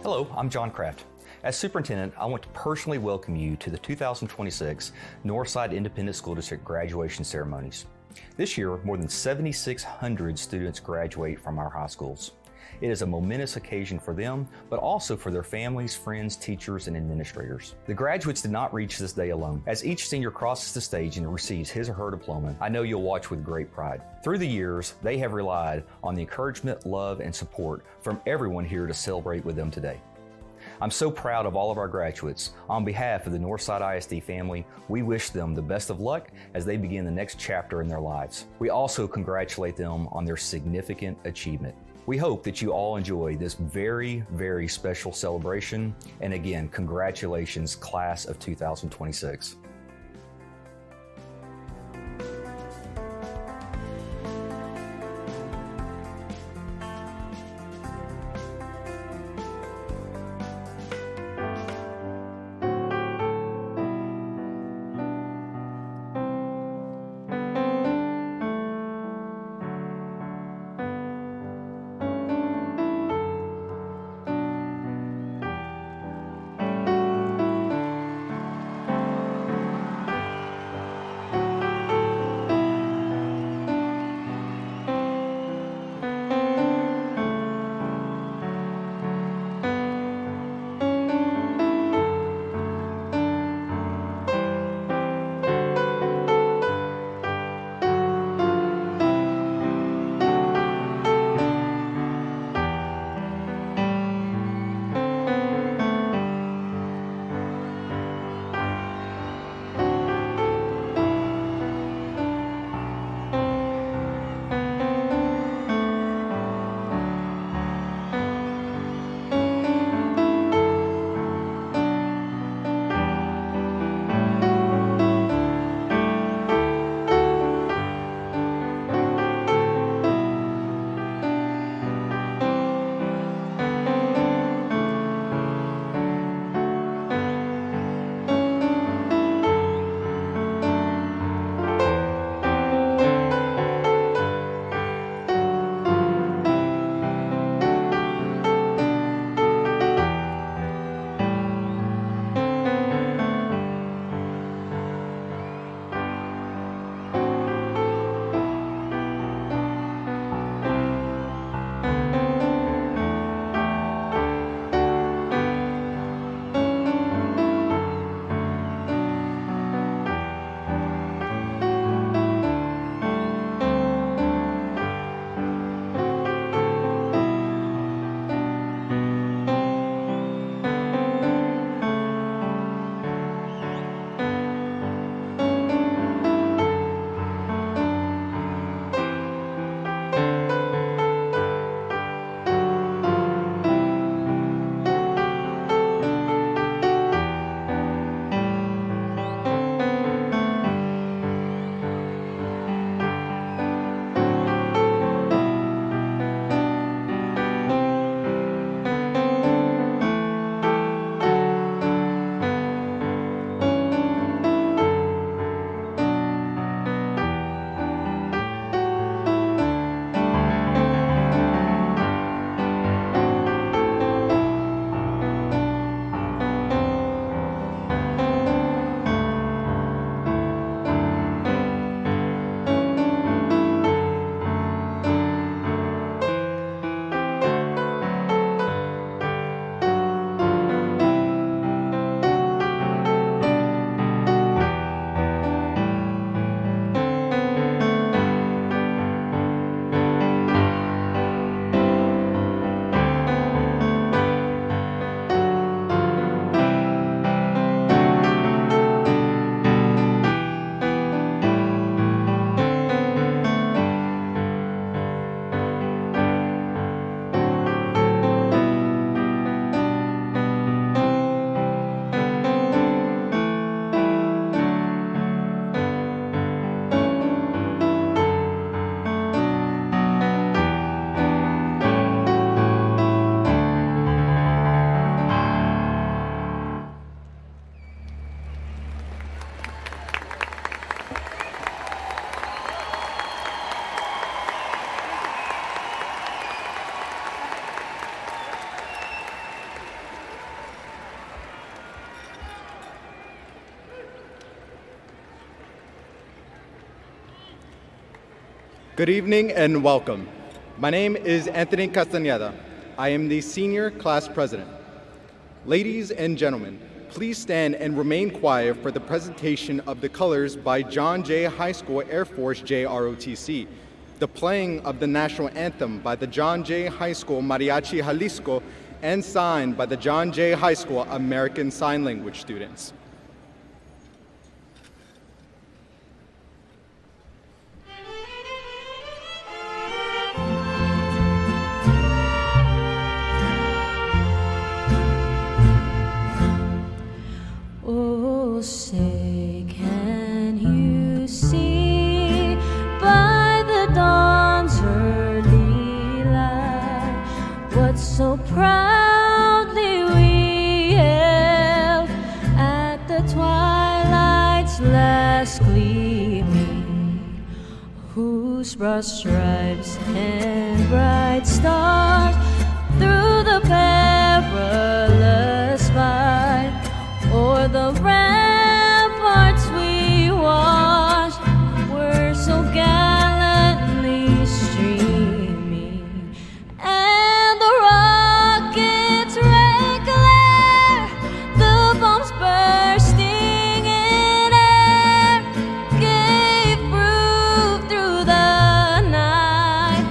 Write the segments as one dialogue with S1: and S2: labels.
S1: Hello, I'm John Kraft. As superintendent, I want to personally welcome you to the 2026 Northside Independent School District graduation ceremonies. This year, more than 7,600 students graduate from our high schools. It is a momentous occasion for them, but also for their families, friends, teachers, and administrators. The graduates did not reach this day alone. As each senior crosses the stage and receives his or her diploma, I know you'll watch with great pride. Through the years, they have relied on the encouragement, love, and support from everyone here to celebrate with them today. I'm so proud of all of our graduates. On behalf of the Northside ISD family, we wish them the best of luck as they begin the next chapter in their lives. We also congratulate them on their significant achievement. We hope that you all enjoy this very, very special celebration. And again, congratulations, class of 2026.
S2: Good evening and welcome. My name is Anthony Castañeda. I am the Senior Class President. Ladies and gentlemen, please stand and remain quiet for the presentation of the colors by John Jay High School Air Force JROTC, the playing of the national anthem by the John Jay High School Mariachi Jalisco, and signed by the John Jay High School American Sign Language students.
S3: Oh, say, can you see by the dawn's early light what so proudly we hailed at the twilight's last gleaming, whose broad stripes and bright stars through the perilous fight o'er the ramparts we watched were so gallantly streaming, and the rocket's red glare, the bombs bursting in air, gave proof through the night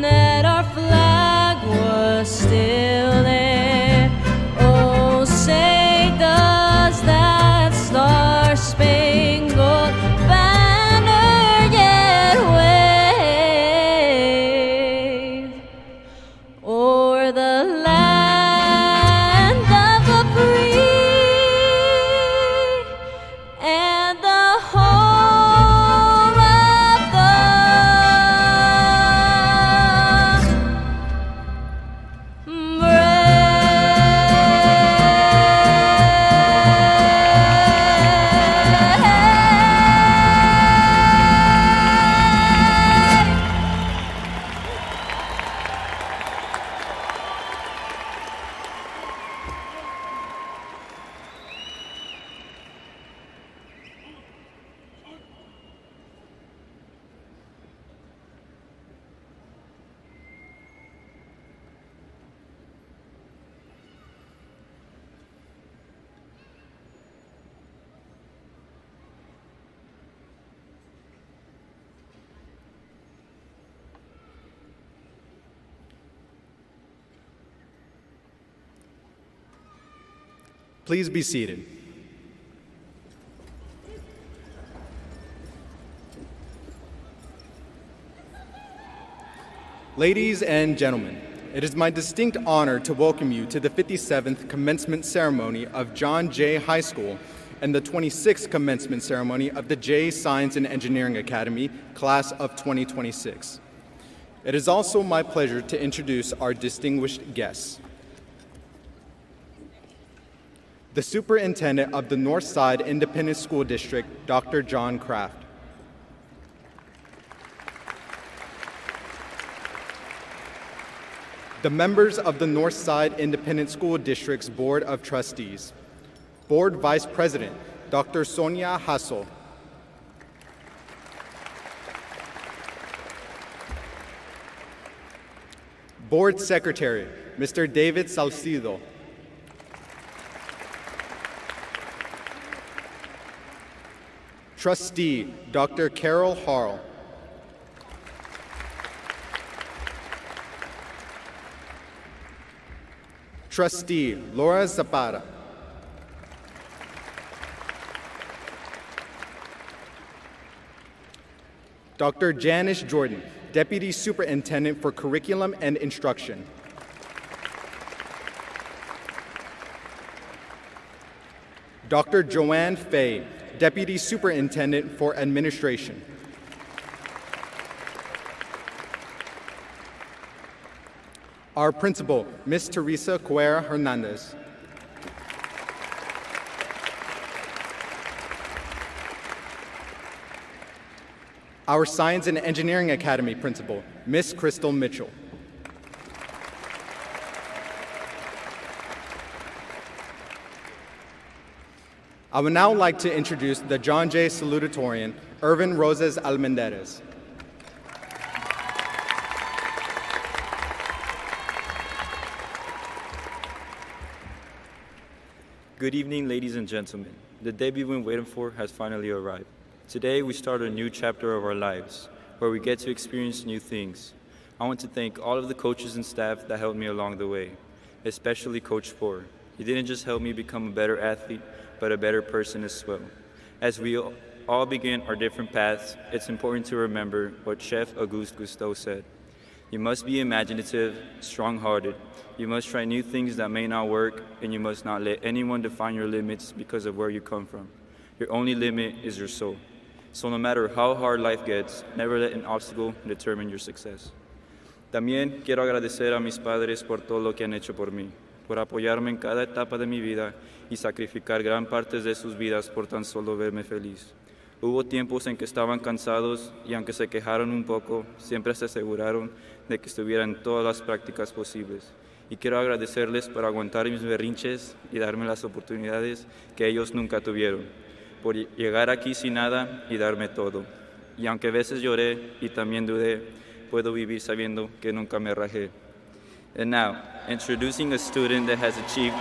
S3: that our flag was still there. Oh, say does that star-spangled banner yet wave o'er the land of the free and the home of the brave?
S2: Please be seated. Ladies and gentlemen, it is my distinct honor to welcome you to the 57th commencement ceremony of John Jay High School and the 26th commencement ceremony of the Jay Science and Engineering Academy, class of 2026. It is also my pleasure to introduce our distinguished guests. The Superintendent of the Northside Independent School District, Dr. John Kraft. The members of the Northside Independent School District's Board of Trustees. Board Vice President, Dr. Sonia Hassel. Board Secretary, Mr. David Salcido. Trustee, Dr. Carol Harl. Trustee, Laura Zapata. Dr. Janice Jordan, Deputy Superintendent for Curriculum and Instruction. Dr. Joanne Fay, Deputy Superintendent for Administration. Our principal, Ms. Teresa Cuera Hernandez. Our Science and Engineering Academy principal, Ms. Crystal Mitchell. I would now like to introduce the John Jay Salutatorian, Irvin Roses Almendarez.
S4: Good evening, ladies and gentlemen. The day we've been waiting for has finally arrived. Today, we start a new chapter of our lives, where we get to experience new things. I want to thank all of the coaches and staff that helped me along the way, especially Coach Spohr. He didn't just help me become a better athlete, but a better person as well. As we all begin our different paths, it's important to remember what Chef Auguste Cousteau said. You must be imaginative, strong-hearted. You must try new things that may not work, and you must not let anyone define your limits because of where you come from. Your only limit is your soul. So no matter how hard life gets, never let an obstacle determine your success. También quiero agradecer a mis padres por todo lo que han hecho por mí, por apoyarme en cada etapa de mi vida y sacrificar gran parte de sus vidas por tan solo verme feliz. Hubo tiempos en que estaban cansados y aunque se quejaron un poco, siempre se aseguraron de que estuviera en todas las prácticas posibles. Y quiero agradecerles por aguantar mis berrinches y darme las oportunidades que ellos nunca tuvieron, por llegar aquí sin nada y darme todo. Y aunque a veces lloré y también dudé, puedo vivir sabiendo que nunca me rajé. And now, introducing a student that has achieved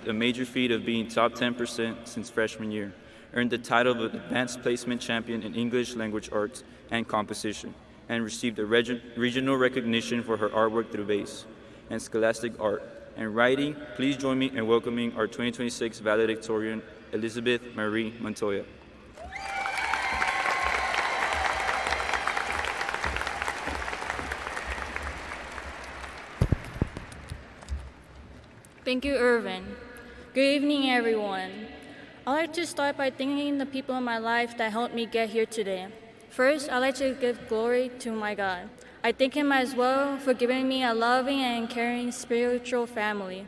S4: a major feat of being top 10% since freshman year, earned the title of Advanced Placement Champion in English Language Arts and Composition, and received a regional recognition for her artwork through bass and scholastic art. And writing, please join me in welcoming our 2026 valedictorian, Elizabeth Marie Montoya.
S5: Thank you, Irvin. Good evening, everyone. I'd like to start by thanking the people in my life that helped me get here today. First, I'd like to give glory to my God. I thank Him as well for giving me a loving and caring spiritual family.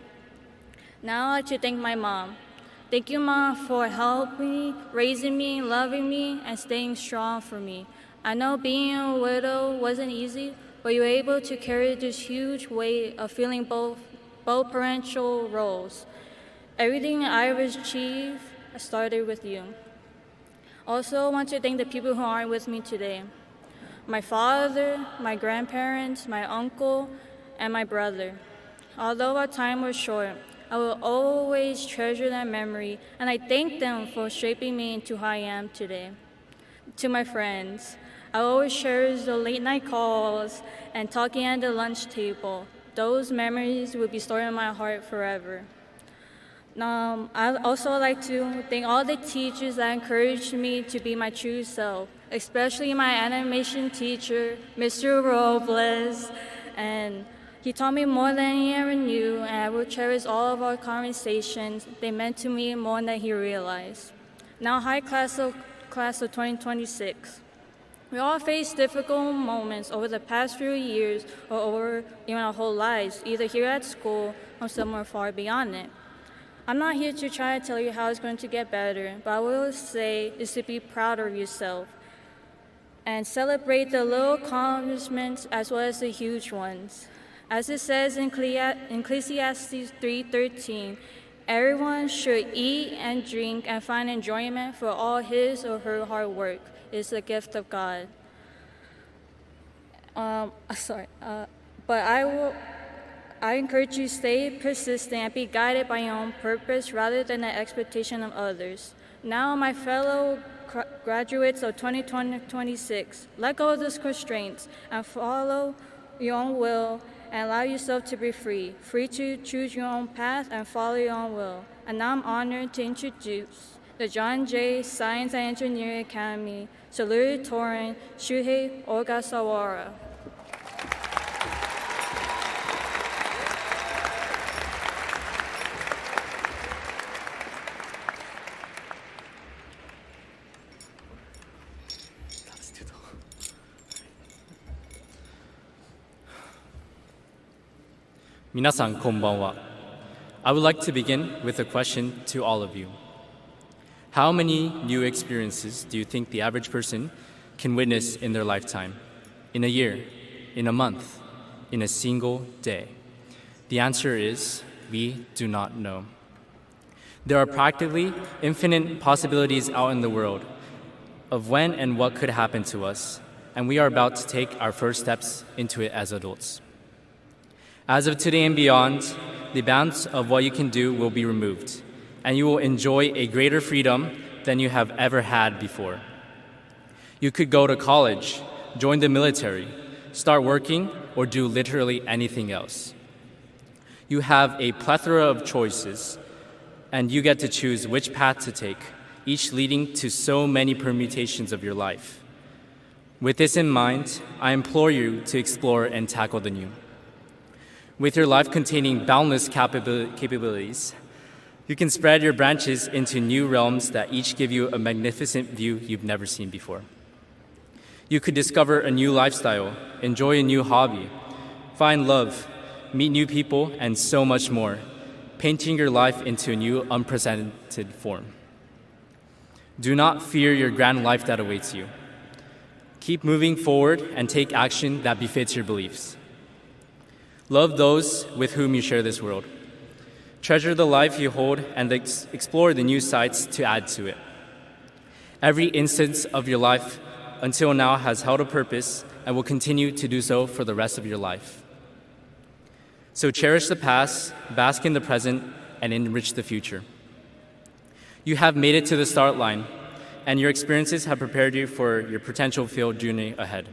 S5: Now I'd like to thank my mom. Thank you, Mom, for helping me, raising me, loving me, and staying strong for me. I know being a widow wasn't easy, but you were able to carry this huge weight of feeling both parental roles. Everything I've achieved started with you. Also, I want to thank the people who aren't with me today. My father, my grandparents, my uncle, and my brother. Although our time was short, I will always treasure that memory, and I thank them for shaping me into who I am today. To my friends, I always cherish the late night calls and talking at the lunch table. Those memories will be stored in my heart forever. I'd also like to thank all the teachers that encouraged me to be my true self, especially my animation teacher, Mr. Robles, and he taught me more than he ever knew, and I will cherish all of our conversations. They meant to me more than he realized. Now, hi, class of 2026. We all face difficult moments over the past few years or over even our whole lives, either here at school or somewhere far beyond it. I'm not here to try to tell you how it's going to get better, but I will say is to be proud of yourself and celebrate the little accomplishments as well as the huge ones. As it says in Ecclesiastes 3:13, everyone should eat and drink and find enjoyment for all his or her hard work. It's a gift of God. But I encourage you to stay persistent and be guided by your own purpose rather than the expectation of others. Now, my fellow graduates of 2026, let go of those constraints and follow your own will and allow yourself to be free to choose your own path and follow your own will. And now I'm honored to introduce the John Jay Science and Engineering Academy, Salutatorian Shuhei Ogasawara.
S6: Minasan konbanwa. I would like to begin with a question to all of you. How many new experiences do you think the average person can witness in their lifetime? In a year? In a month? In a single day? The answer is, we do not know. There are practically infinite possibilities out in the world of when and what could happen to us. and we are about to take our first steps into it as adults. As of today and beyond, the bounds of what you can do will be removed, and you will enjoy a greater freedom than you have ever had before. You could go to college, join the military, start working, or do literally anything else. You have a plethora of choices, and you get to choose which path to take, each leading to so many permutations of your life. With this in mind, I implore you to explore and tackle the new. With your life containing boundless capabilities, you can spread your branches into new realms that each give you a magnificent view you've never seen before. You could discover a new lifestyle, enjoy a new hobby, find love, meet new people, and so much more, painting your life into a new, unprecedented form. Do not fear your grand life that awaits you. Keep moving forward and take action that befits your beliefs. Love those with whom you share this world. Treasure the life you hold and explore the new sights to add to it. Every instance of your life until now has held a purpose and will continue to do so for the rest of your life. So cherish the past, bask in the present, and enrich the future. You have made it to the start line, and your experiences have prepared you for your potential field journey ahead.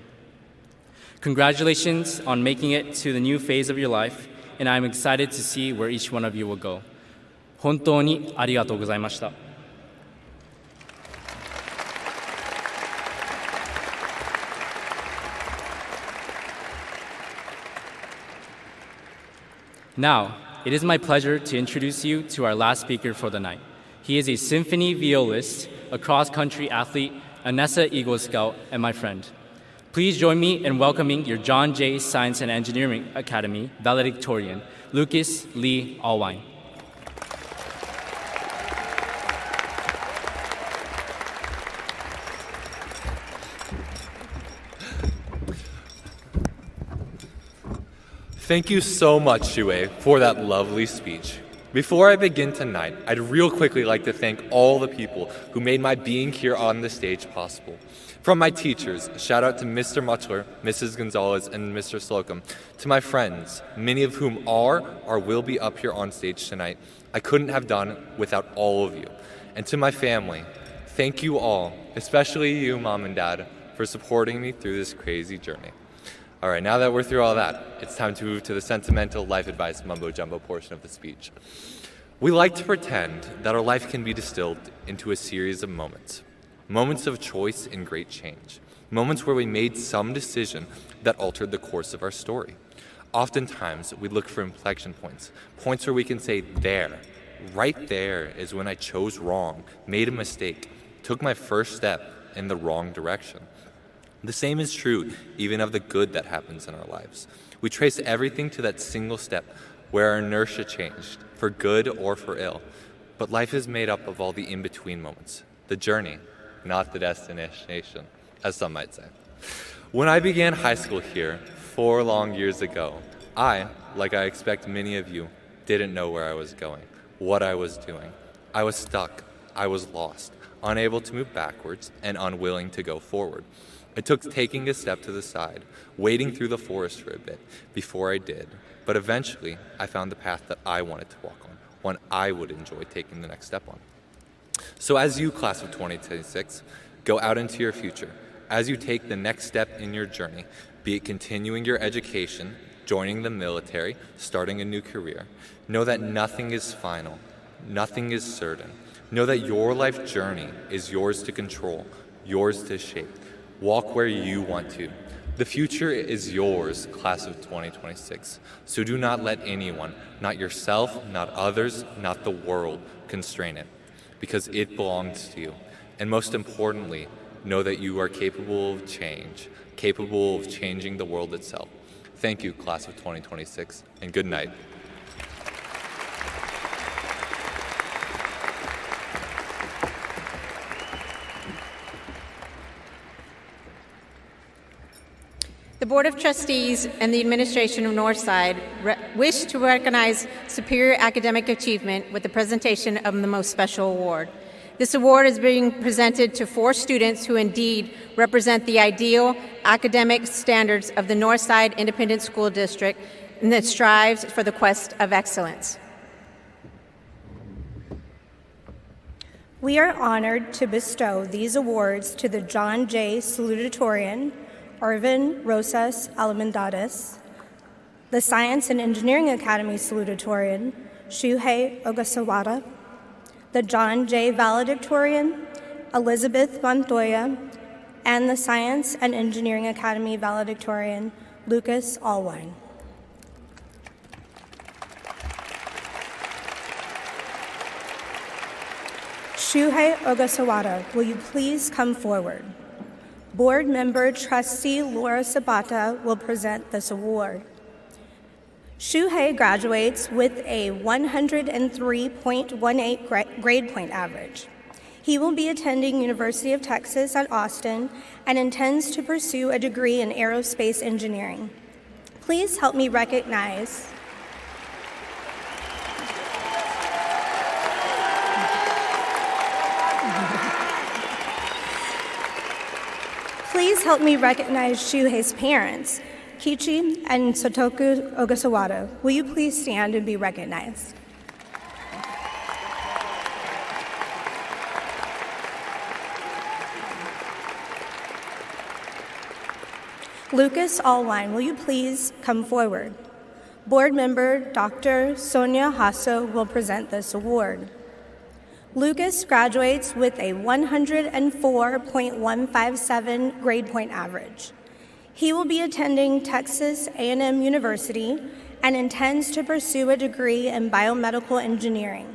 S6: Congratulations on making it to the new phase of your life, and I'm excited to see where each one of you will go. 本当にありがとうございました。Now, it is my pleasure to introduce you to our last speaker for the night. He is a symphony violist, a cross-country athlete, a NASA Eagle Scout, and my friend. Please join me in welcoming your John Jay Science and Engineering Academy valedictorian, Lucas Lee Alwine.
S7: Thank you so much, Shue, for that lovely speech. Before I begin tonight, I'd real quickly like to thank all the people who made my being here on the stage possible. From my teachers, shout out to Mr. Muchler, Mrs. Gonzalez, and Mr. Slocum. To my friends, many of whom are or will be up here on stage tonight, I couldn't have done without all of you. And to my family, thank you all, especially you, Mom and Dad, for supporting me through this crazy journey. All right, now that we're through all that, it's time to move to the sentimental life advice mumbo-jumbo portion of the speech. We like to pretend that our life can be distilled into a series of moments. Moments of choice and great change. Moments where we made some decision that altered the course of our story. Oftentimes, we look for inflection points. Points where we can say, there, right there is when I chose wrong, made a mistake, took my first step in the wrong direction. The same is true even of the good that happens in our lives. We trace everything to that single step where our inertia changed, for good or for ill. But life is made up of all the in-between moments, the journey, not the destination, as some might say. When I began high school here 4 long years ago, I, like I expect many of you, didn't know where I was going, what I was doing. I was stuck, I was lost, unable to move backwards, and unwilling to go forward. It took taking a step to the side, wading through the forest for a bit before I did, but eventually I found the path that I wanted to walk on, one I would enjoy taking the next step on. So as you, class of 2026, go out into your future, as you take the next step in your journey, be it continuing your education, joining the military, starting a new career, know that nothing is final, nothing is certain. Know that your life journey is yours to control, yours to shape. Walk where you want to. The future is yours, class of 2026. So do not let anyone, not yourself, not others, not the world, constrain it, because it belongs to you. And most importantly, know that you are capable of change, capable of changing the world itself. Thank you, class of 2026, and good night.
S8: The Board of Trustees and the administration of Northside wish to recognize superior academic achievement with the presentation of the most special award. This award is being presented to 4 students who indeed represent the ideal academic standards of the Northside Independent School District and that strives for the quest of excellence.
S9: We are honored to bestow these awards to the John J. Salutatorian, Arvin Rosas Almendares, the Science and Engineering Academy Salutatorian, Shuhei Ogasawara, the John J. Valedictorian, Elizabeth Montoya, and the Science and Engineering Academy Valedictorian, Lucas Allwine. Shuhei Ogasawara, will you please come forward? Board member trustee Laura Sabata will present this award. Shuhei graduates with a 103.18 grade point average. He will be attending University of Texas at Austin and intends to pursue a degree in aerospace engineering. Please help me recognize Shuhei's parents, Kichi and Sotoku Ogasawara. Will you please stand and be recognized? Lucas Allwine, will you please come forward? Board member Dr. Sonia Hasso will present this award. Lucas graduates with a 104.157 grade point average. He will be attending Texas A&M University and intends to pursue a degree in biomedical engineering.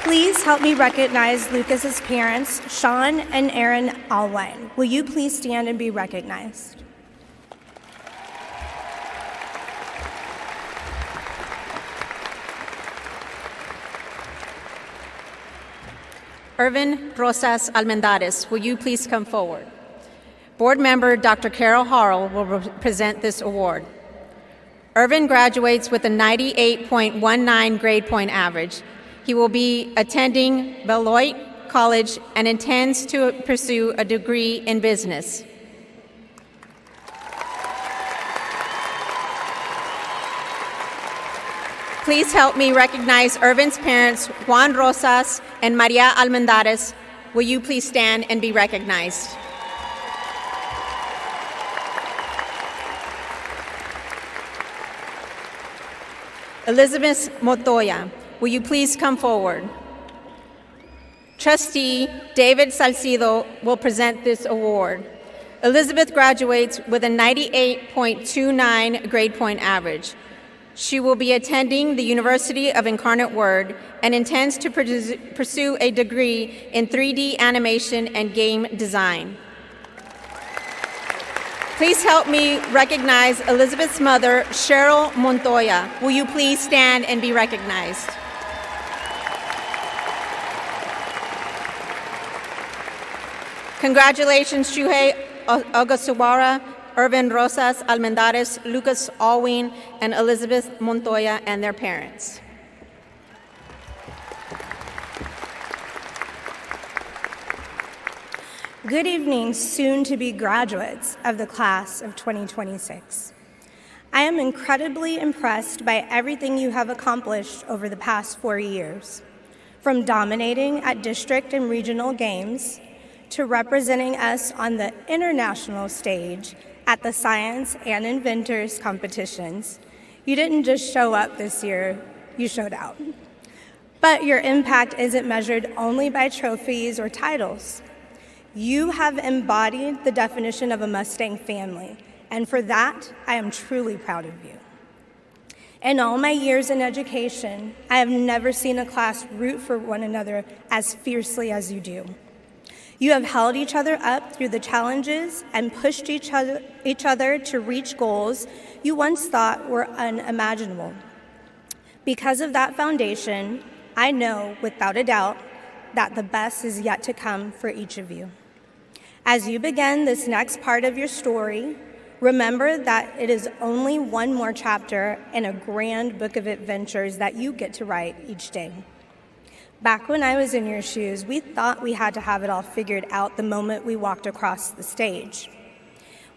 S9: Please help me recognize Lucas's parents, Sean and Aaron Allwine. Will you please stand and be recognized?
S8: Irvin Rosas Almendares, will you please come forward? Board member Dr. Carol Harrell will present this award. Irvin graduates with a 98.19 grade point average. He will be attending Beloit College and intends to pursue a degree in business. Please help me recognize Irvin's parents, Juan Rosas and Maria Almendares. Will you please stand and be recognized? Elizabeth Montoya, will you please come forward? Trustee David Salcido will present this award. Elizabeth graduates with a 98.29 grade point average. She will be attending the University of Incarnate Word and intends to pursue a degree in 3D animation and game design. Please help me recognize Elizabeth's mother, Cheryl Montoya. Will you please stand and be recognized? Congratulations, Shuhei Ogasawara, Irvin Rosas Almendares, Lucas Allwine, and Elizabeth Montoya and their parents.
S9: Good evening, soon-to-be graduates of the class of 2026. I am incredibly impressed by everything you have accomplished over the past 4 years, from dominating at district and regional games to representing us on the international stage at the Science and Inventors competitions. You didn't just show up this year, you showed out. But your impact isn't measured only by trophies or titles. You have embodied the definition of a Mustang family, and for that, I am truly proud of you. In all my years in education, I have never seen a class root for one another as fiercely as you do. You have held each other up through the challenges and pushed each other to reach goals you once thought were unimaginable. Because of that foundation, I know without a doubt that the best is yet to come for each of you. As you begin this next part of your story, Remember that it is only one more chapter in a grand book of adventures that you get to write each day. Back when I was in your shoes, we thought we had to have it all figured out the moment we walked across the stage.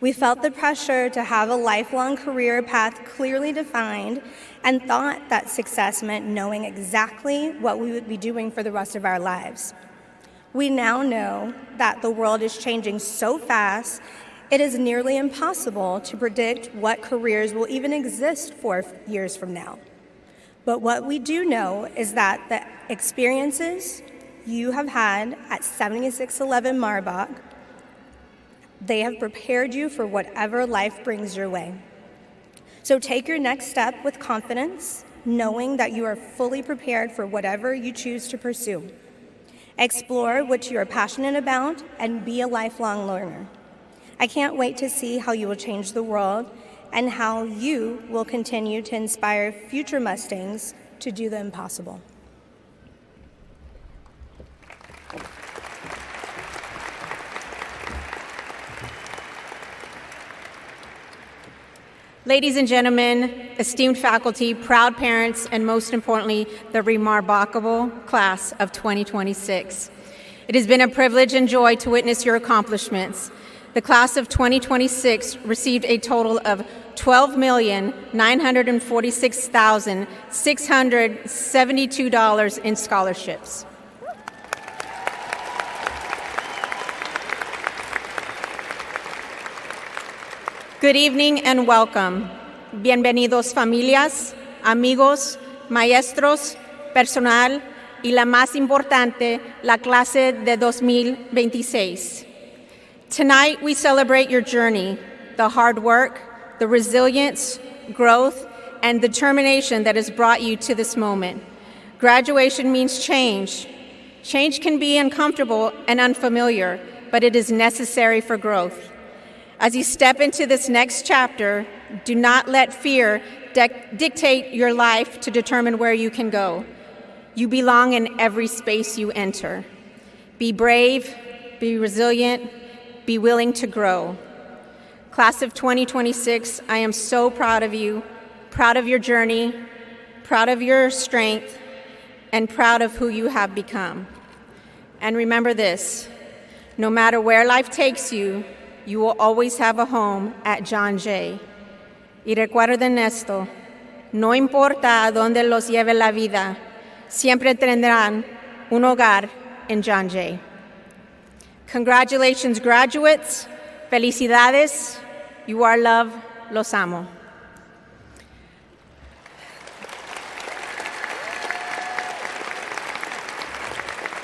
S9: We felt the pressure to have a lifelong career path clearly defined and thought that success meant knowing exactly what we would be doing for the rest of our lives. We now know that the world is changing so fast, it is nearly impossible to predict what careers will even exist 4 years from now. But what we do know is that the experiences you have had at 7611 Marbach, they have prepared you for whatever life brings your way. So take your next step with confidence, knowing that you are fully prepared for whatever you choose to pursue. Explore what you are passionate about and be a lifelong learner. I can't wait to see how you will change the world and how you will continue to inspire future Mustangs to do the impossible.
S8: Ladies and gentlemen, esteemed faculty, proud parents, and most importantly, the remarkable class of 2026. It has been a privilege and joy to witness your accomplishments. The class of 2026 received a total of $12,946,672 in scholarships. Good evening and welcome. Bienvenidos familias, amigos, maestros, personal y la más importante, la clase de 2026. Tonight we celebrate your journey, the hard work, the resilience, growth, and determination that has brought you to this moment. Graduation means change. Change can be uncomfortable and unfamiliar, but it is necessary for growth. As you step into this next chapter, do not let fear dictate your life to determine where you can go. You belong in every space you enter. Be brave, be resilient, be willing to grow. Class of 2026, I am so proud of you, proud of your journey, proud of your strength, and proud of who you have become. And remember this, no matter where life takes you, you will always have a home at John Jay. Y recuerden esto, no importa a dónde los lleve la vida, siempre tendrán un hogar en John Jay. Congratulations, graduates. Felicidades. You are loved. Los amo.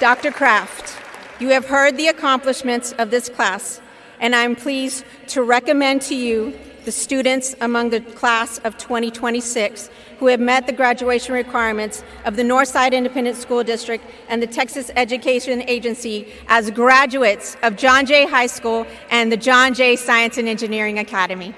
S8: Dr. Kraft, you have heard the accomplishments of this class, and I'm pleased to recommend to you the students among the class of 2026 who have met the graduation requirements of the Northside Independent School District and the Texas Education Agency as graduates of John Jay High School and the John Jay Science and Engineering Academy.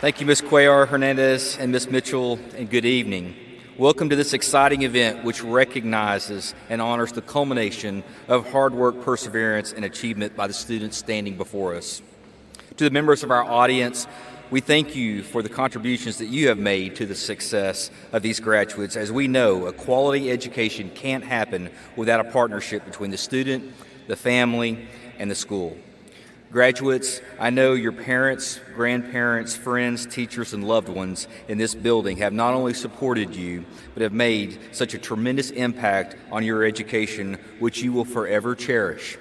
S1: Thank you, Ms. Cuellar Hernandez and Ms. Mitchell, and good evening. Welcome to this exciting event which recognizes and honors the culmination of hard work, perseverance, and achievement by the students standing before us. To the members of our audience, we thank you for the contributions that you have made to the success of these graduates. As we know, a quality education can't happen without a partnership between the student, the family, and the school. Graduates, I know your parents, grandparents, friends, teachers, and loved ones in this building have not only supported you, but have made such a tremendous impact on your education, which you will forever cherish.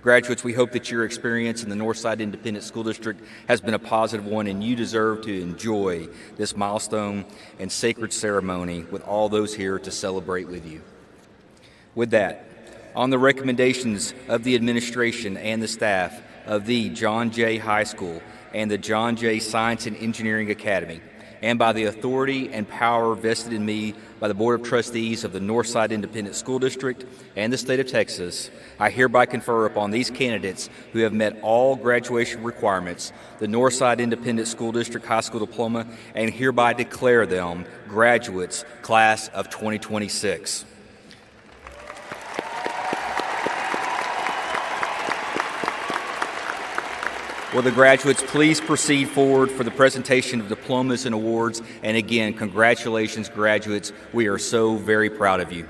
S1: Graduates, we hope that your experience in the Northside Independent School District has been a positive one, and you deserve to enjoy this milestone and sacred ceremony with all those here to celebrate with you. With that, on the recommendations of the administration and the staff of the John Jay High School and the John Jay Science and Engineering Academy,
S10: and by the authority and power vested in me by the Board of Trustees of the Northside Independent School District and the state of Texas, I hereby confer upon these candidates who have met all graduation requirements the Northside Independent School District High School Diploma and hereby declare them graduates, class of 2026. Will the graduates please proceed forward for the presentation of diplomas and awards? And again, congratulations, graduates. We are so very proud of you.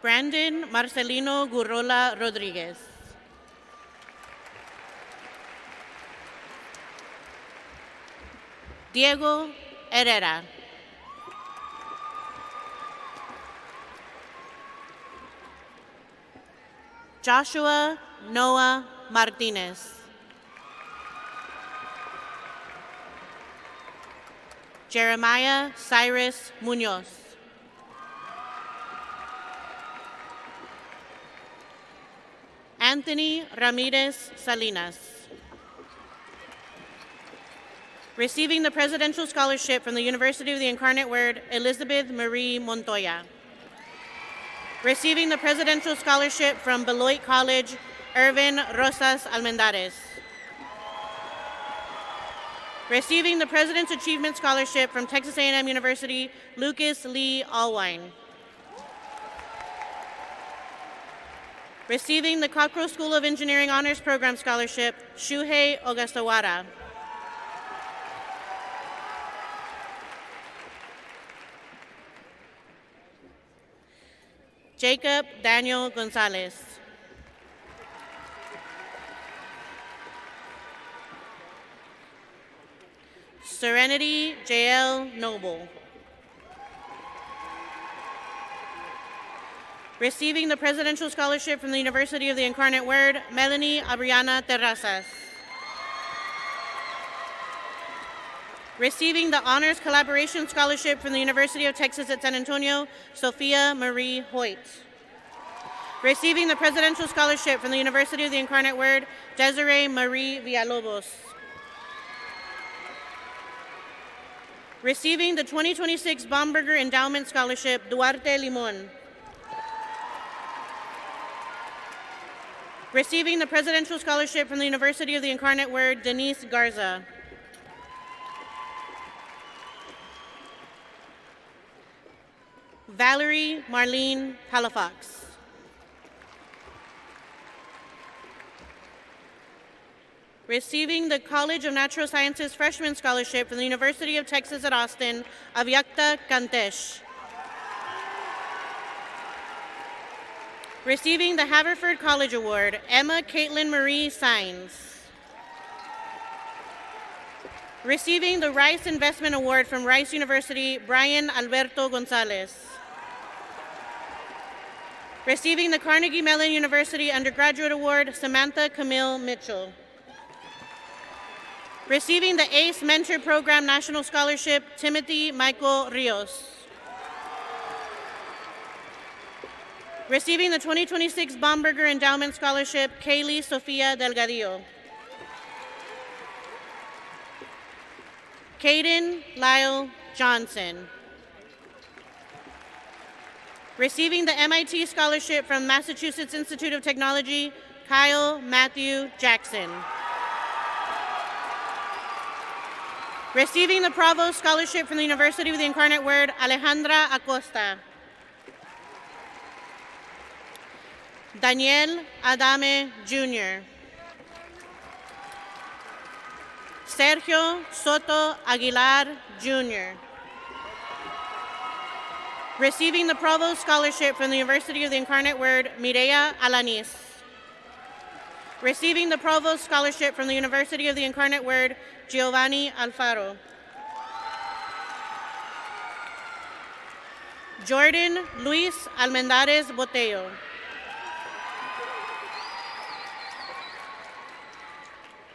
S11: Brandon Marcelino Gurrola Rodriguez. Diego Herrera. Joshua Noah Martinez. Jeremiah Cyrus Munoz. Anthony Ramirez Salinas. Receiving the Presidential Scholarship from the University of the Incarnate Word, Elizabeth Marie Montoya. Receiving the Presidential Scholarship from Beloit College, Irvin Rosas Almendares. Receiving the President's Achievement Scholarship from Texas A&M University, Lucas Lee Alwine. Receiving the Cockrell School of Engineering Honors Program Scholarship, Shuhei Ogastawara. Jacob Daniel Gonzalez. Serenity J.L. Noble. Receiving the Presidential Scholarship from the University of the Incarnate Word, Melanie Abriana Terrazas. Receiving the Honors Collaboration Scholarship from the University of Texas at San Antonio, Sophia Marie Hoyt. Receiving the Presidential Scholarship from the University of the Incarnate Word, Desiree Marie Villalobos. Receiving the 2026 Baumberger Endowment Scholarship, Duarte Limon. Receiving the Presidential Scholarship from the University of the Incarnate Word, Denise Garza. Valerie Marlene Palafox. Receiving the College of Natural Sciences Freshman Scholarship from the University of Texas at Austin, Avyakta Kantesh. Receiving the Haverford College Award, Emma Caitlin Marie Saenz. Receiving the Rice Investment Award from Rice University, Brian Alberto Gonzalez. Receiving the Carnegie Mellon University Undergraduate Award, Samantha Camille Mitchell. Receiving the ACE Mentor Program National Scholarship, Timothy Michael Rios. Receiving the 2026 Baumberger Endowment Scholarship, Kaylee Sofia Delgadillo. Caden Lyle Johnson. Receiving the MIT Scholarship from Massachusetts Institute of Technology, Kyle Matthew Jackson. Receiving the Provost Scholarship from the University of the Incarnate Word, Alejandra Acosta. Daniel Adame Jr. Sergio Soto Aguilar Jr. Receiving the Provost Scholarship from the University of the Incarnate Word, Mireya Alanis. Receiving the Provost Scholarship from the University of the Incarnate Word, Giovanni Alfaro. Jordan Luis Almendares Botello.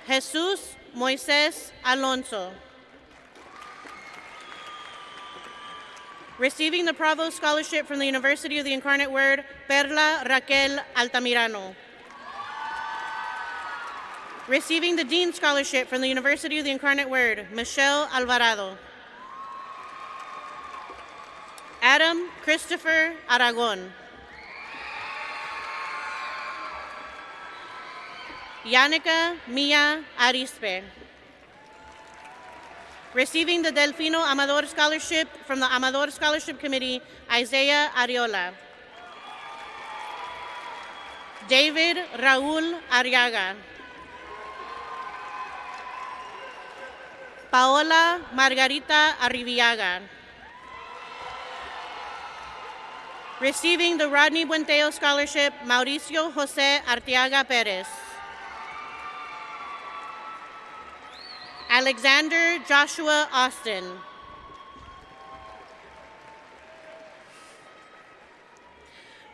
S11: Jesus Moises Alonso. Receiving the Provost Scholarship from the University of the Incarnate Word, Perla Raquel Altamirano. Receiving the Dean Scholarship from the University of the Incarnate Word, Michelle Alvarado. Adam Christopher Aragon. Yannicka Mia Arispe. Receiving the Delfino Amador Scholarship from the Amador Scholarship Committee, Isaiah Ariola. David Raul Arriaga. Paola Margarita Arriviaga. Receiving the Rodney Buenteo Scholarship, Mauricio Jose Arteaga Perez. Alexander Joshua Austin.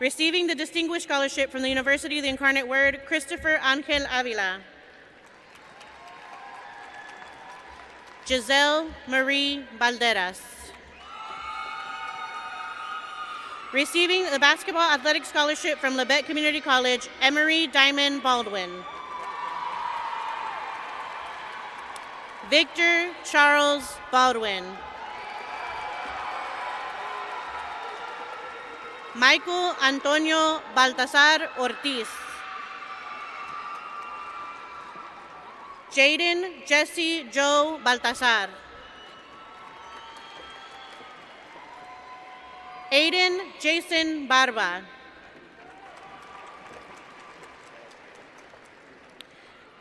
S11: Receiving the Distinguished Scholarship from the University of the Incarnate Word, Christopher Angel Avila. Giselle Marie Balderas. Receiving the Basketball Athletic Scholarship from Labette Community College, Emery Diamond Baldwin. Victor Charles Baldwin. Michael Antonio Baltasar Ortiz. Jaden Jesse Joe Baltasar. Aiden Jason Barba.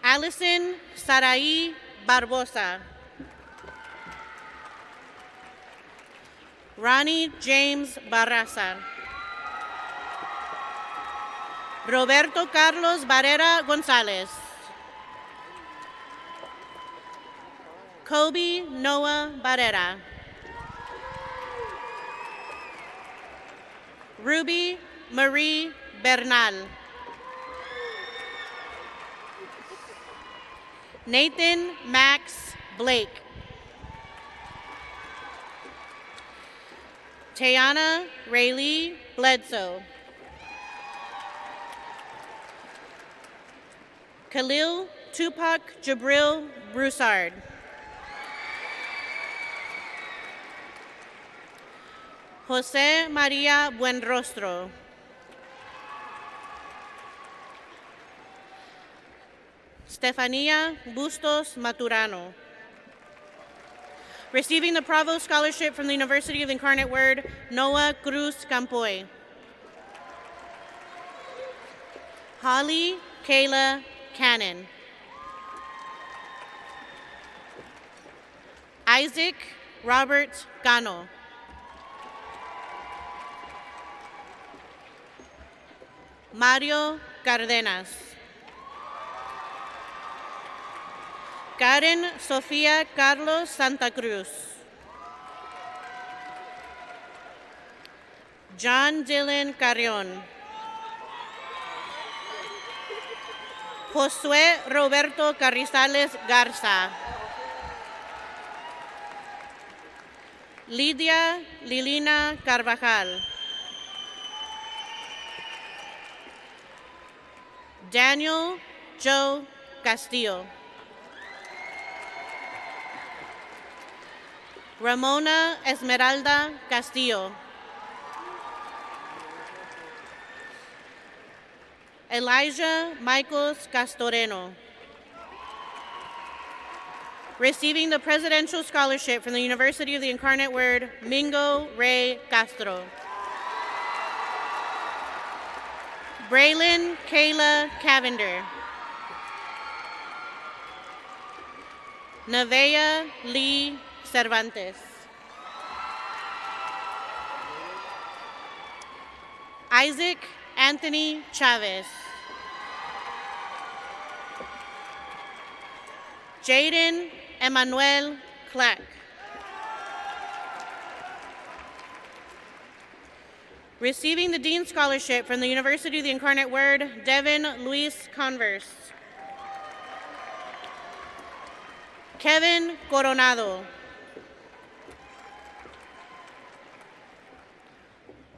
S11: Allison Sarai Barbosa. Ronnie James Barraza. Roberto Carlos Barrera Gonzalez. Kobe Noah Barrera. Ruby Marie Bernal. Nathan Max Blake. Tayana Raylee Bledsoe. Khalil Tupac Jabril Broussard. Jose Maria Buenrostro. Stefania Bustos Maturano. Receiving the Provost Scholarship from the University of the Incarnate Word, Noah Cruz Campoy. Holly Kayla Cannon. Isaac Robert Gano. Mario Cardenas. Karen Sofía Carlos Santa Cruz. John Dylan Carrion. Josué Roberto Carrizales Garza. Lidia Lilina Carvajal. Daniel Joe Castillo. Ramona Esmeralda Castillo. Elijah Michaels Castoreno. Receiving the Presidential Scholarship from the University of the Incarnate Word, Mingo Ray Castro. Braylon Kayla Cavender. Nevaeh Lee Cervantes. Isaac Anthony Chavez. Jaden Emmanuel Clack. Receiving the Dean Scholarship from the University of the Incarnate Word, Devin Luis Converse. Kevin Coronado.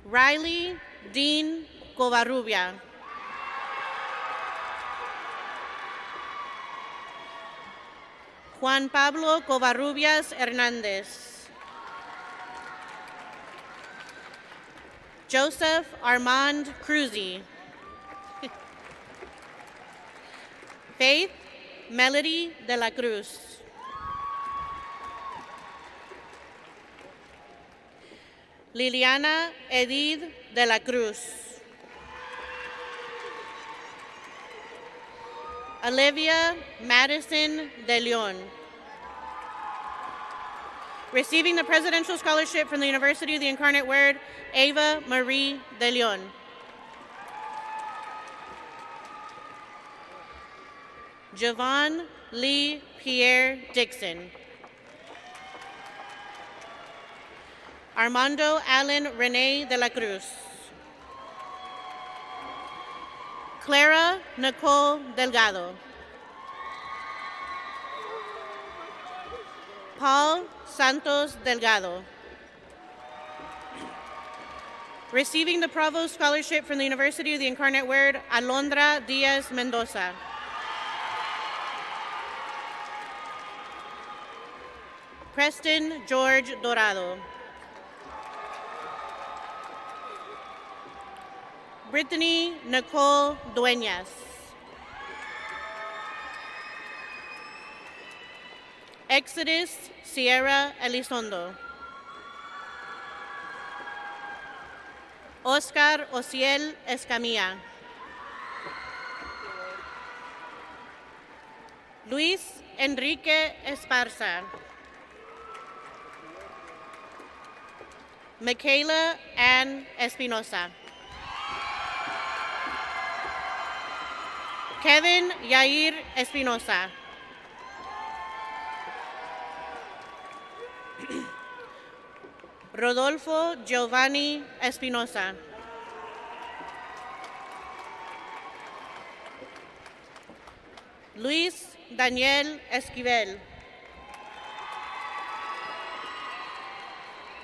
S11: Riley Dean Covarrubia. Juan Pablo Covarrubias Hernandez. Joseph Armand Cruzy. Faith Melody de la Cruz. Liliana Edith de la Cruz. Olivia Madison de Leon. Receiving the Presidential Scholarship from the University of the Incarnate Word, Ava Marie de Leon. Javon Lee Pierre Dixon. Armando Allen Rene de la Cruz. Clara Nicole Delgado. Paul Santos Delgado. Receiving the Provost Scholarship from the University of the Incarnate Word, Alondra Diaz Mendoza. Preston George Dorado. Brittany Nicole Dueñas. Exodus Sierra Elizondo. Oscar Ociel Escamilla. Luis Enrique Esparza. Michaela Ann Espinosa. Kevin Yair Espinosa. Rodolfo Giovanni Espinosa. Luis Daniel Esquivel.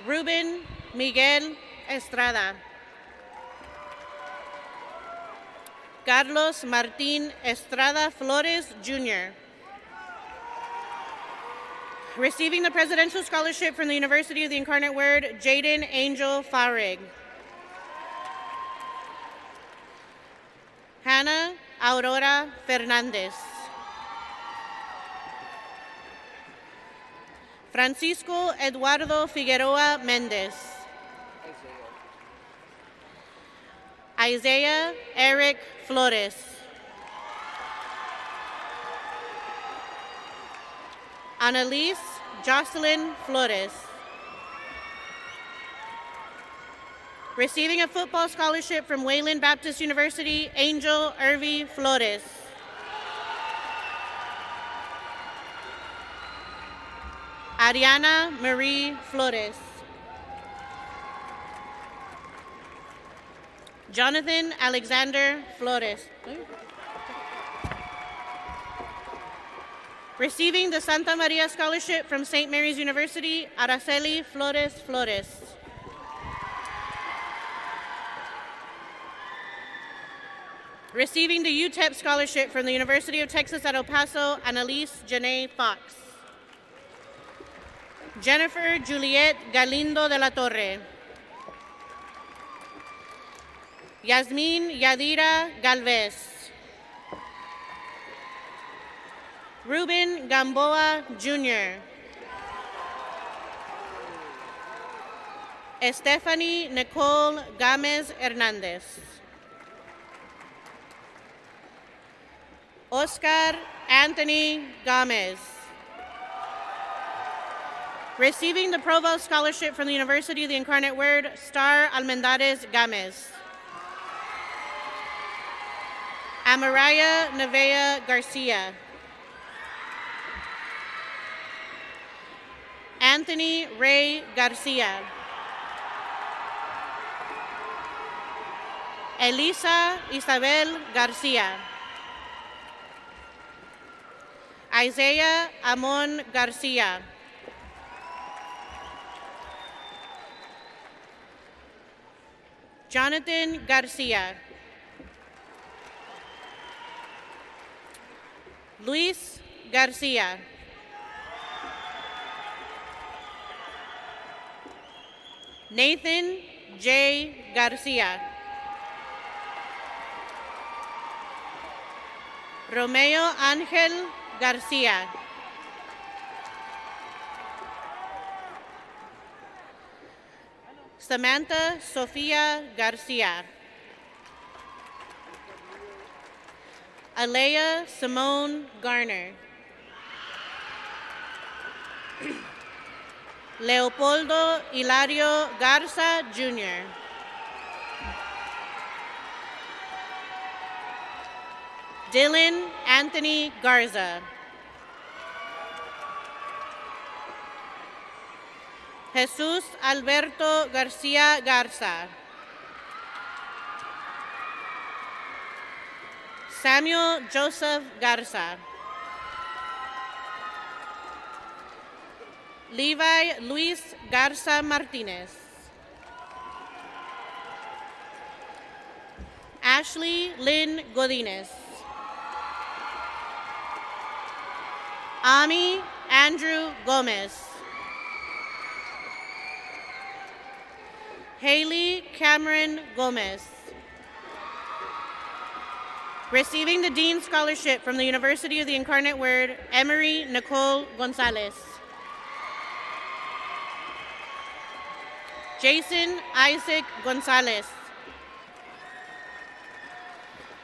S11: Ruben Miguel Estrada. Carlos Martín Estrada Flores, Jr. Receiving the Presidential Scholarship from the University of the Incarnate Word, Jaden Angel Farig. Hannah Aurora Fernandez. Francisco Eduardo Figueroa Mendez. Isaiah Eric Flores. Annalise Jocelyn Flores. Receiving a football scholarship from Wayland Baptist University, Angel Irvi Flores. Ariana Marie Flores. Jonathan Alexander Flores. Receiving the Santa Maria Scholarship from St. Mary's University, Araceli Flores Flores. Receiving the UTEP Scholarship from the University of Texas at El Paso, Annalise Janae Fox. Jennifer Juliet Galindo de la Torre. Yasmin Yadira Galvez. Ruben Gamboa Jr. Stephanie Nicole Gamez Hernandez. Oscar Anthony Gomez. Receiving the Provost Scholarship from the University of the Incarnate Word, Star Almendares Gamez. Amaraya Nevea Garcia. Anthony Ray Garcia. Elisa Isabel Garcia. Isaiah Amon Garcia. Jonathan Garcia. Luis Garcia. Nathan J. Garcia. Romeo Ángel Garcia. Samantha Sofia Garcia. Alea Simone Garner. Leopoldo Hilario Garza Jr. Dylan Anthony Garza. Jesus Alberto Garcia Garza. Samuel Joseph Garza. Levi Luis Garza Martinez. Ashley Lynn Godinez. Ami Andrew Gomez. Haley Cameron Gomez. Receiving the Dean Scholarship from the University of the Incarnate Word, Emery Nicole Gonzalez. Jason Isaac Gonzalez.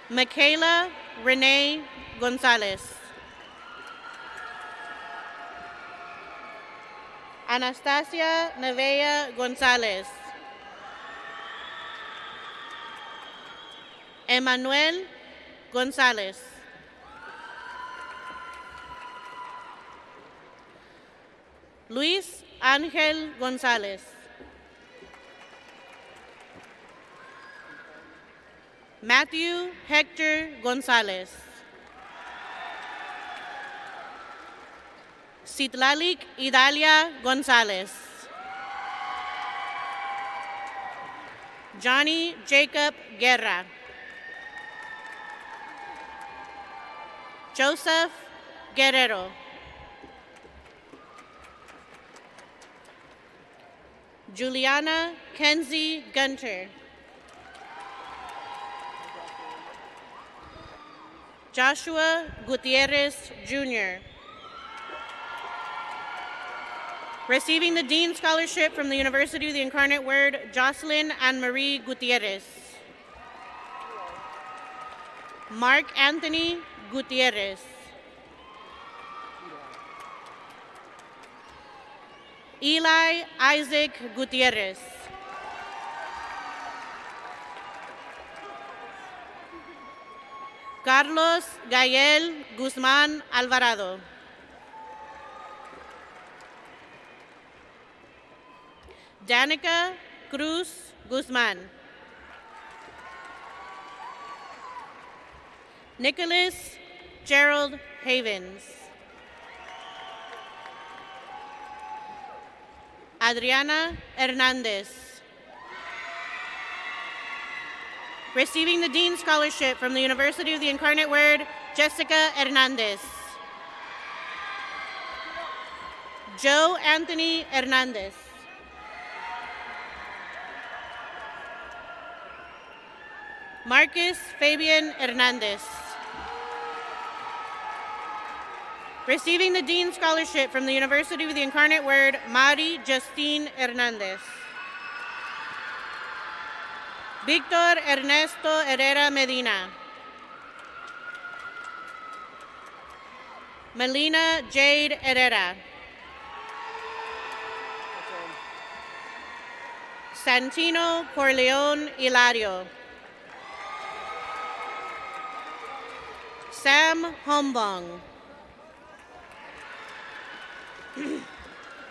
S11: Michaela Renee Gonzalez. Anastasia Nevea Gonzalez. Emmanuel Gonzalez. Luis Ángel Gonzalez. Matthew Hector Gonzalez. Citlalic Idalia Gonzalez. Johnny Jacob Guerra. Joseph Guerrero. Juliana Kenzie Gunter. Joshua Gutierrez Jr. Receiving the Dean Scholarship from the University of the Incarnate Word, Jocelyn Anne-Marie Gutierrez. Mark Anthony Gutierrez. Eli Isaac Gutierrez. Carlos Gael Guzmán Alvarado. Danica Cruz Guzmán. Nicholas Gerald Havens. Adriana Hernandez. Receiving the Dean Scholarship from the University of the Incarnate Word, Jessica Hernandez. Joe Anthony Hernandez. Marcus Fabian Hernandez. Receiving the Dean Scholarship from the University of the Incarnate Word, Mari Justine Hernandez. Victor Ernesto Herrera Medina. Melina Jade Herrera. Santino Corleone Hilario. Sam Hombong.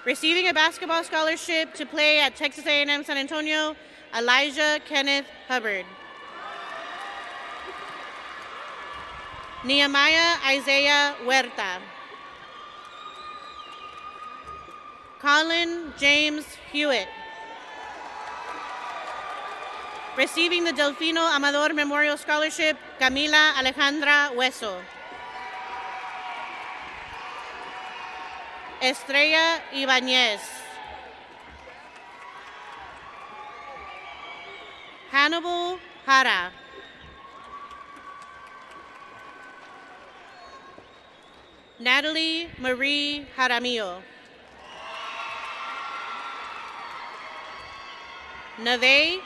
S11: Receiving a basketball scholarship to play at Texas A&M San Antonio, Elijah Kenneth Hubbard. Nehemiah Isaiah Huerta. Colin James Hewitt. Receiving the Delfino Amador Memorial Scholarship, Camila Alejandra Hueso. Estrella Ibanez. Hannibal Jara. Natalie Marie Jaramillo. Nave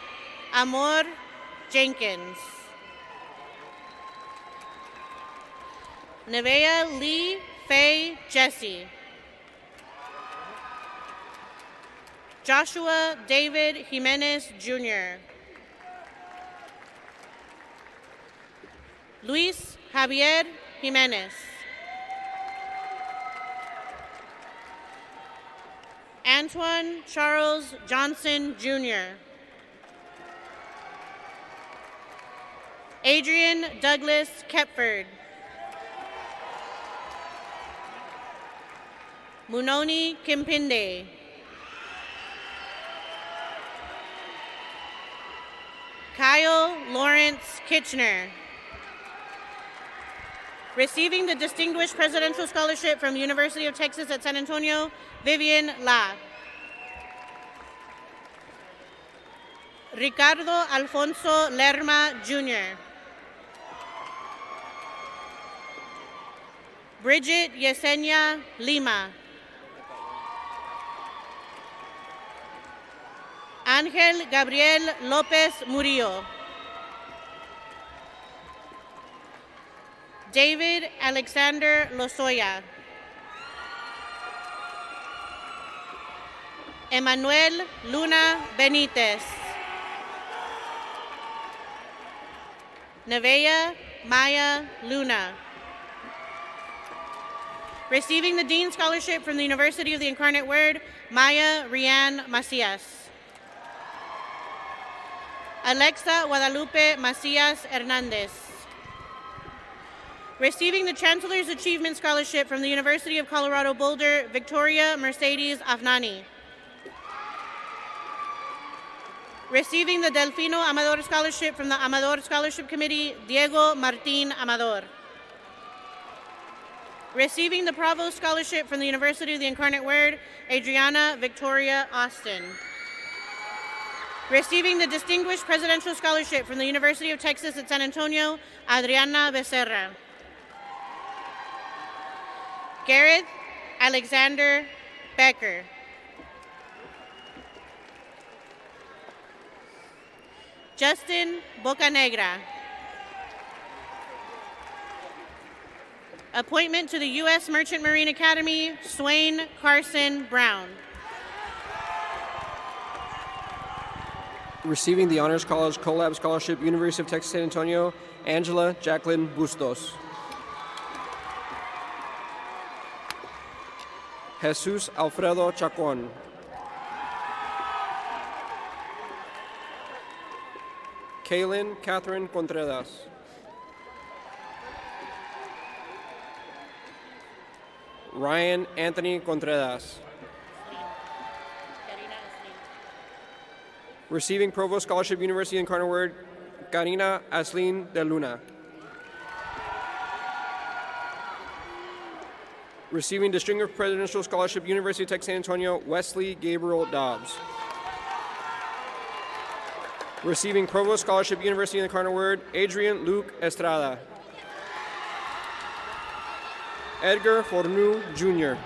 S11: Amor Jenkins. Nevea Lee Faye Jesse. Joshua David Jimenez Jr. Luis Javier Jimenez. Antoine Charles Johnson Jr. Adrian Douglas Kepford. Munoni Kimpinde. Kyle Lawrence Kitchener. Receiving the Distinguished Presidential Scholarship from University of Texas at San Antonio, Vivian La. Ricardo Alfonso Lerma Jr. Bridget Yesenia Lima. Ángel Gabriel López Murillo. David Alexander Lozoya. Emanuel Luna Benitez. Nevaeh Maya Luna. Receiving the Dean Scholarship from the University of the Incarnate Word, Maya Rianne Macias. Alexa Guadalupe Macias Hernandez. Receiving the Chancellor's Achievement Scholarship from the University of Colorado Boulder, Victoria Mercedes Afnani. Receiving the Delfino Amador Scholarship from the Amador Scholarship Committee, Diego Martin Amador. Receiving the Provost Scholarship from the University of the Incarnate Word, Adriana Victoria Austin. Receiving the Distinguished Presidential Scholarship from the University of Texas at San Antonio, Adriana Becerra. Gareth Alexander Becker. Justin Bocanegra. Appointment to the U.S. Merchant Marine Academy, Swain Carson Brown.
S12: Receiving the Honors College Collab Scholarship, University of Texas San Antonio, Angela Jacqueline Bustos. Jesus Alfredo Chacon. Kaylin Catherine Contreras. Ryan Anthony Contreras. Receiving Provost Scholarship, University of Incarnate Word, Karina Aslin de Luna. Receiving Distinguished Presidential Scholarship, University of Texas San Antonio, Wesley Gabriel Dobbs. Receiving Provost Scholarship, University of the Cardinal Word, Adrian Luke Estrada. Edgar Fornu, Jr.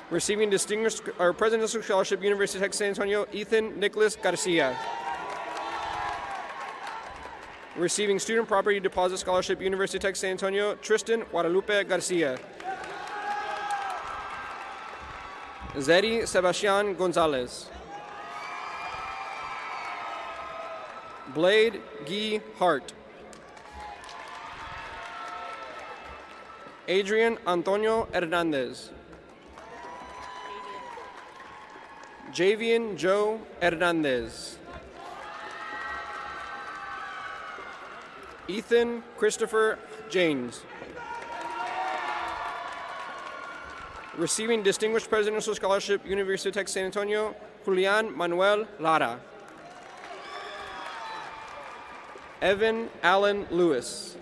S12: Receiving Distinguished Presidential Scholarship, University of Texas San Antonio, Ethan Nicholas Garcia. Receiving Student Property Deposit Scholarship, University of Texas San Antonio, Tristan Guadalupe Garcia. Zeri Sebastian Gonzalez. Blade Guy Hart. Adrian Antonio Hernandez. Javian Joe Hernandez. Ethan Christopher James. Receiving Distinguished Presidential Scholarship, University of Texas San Antonio, Julian Manuel Lara. Evan Allen Lewis.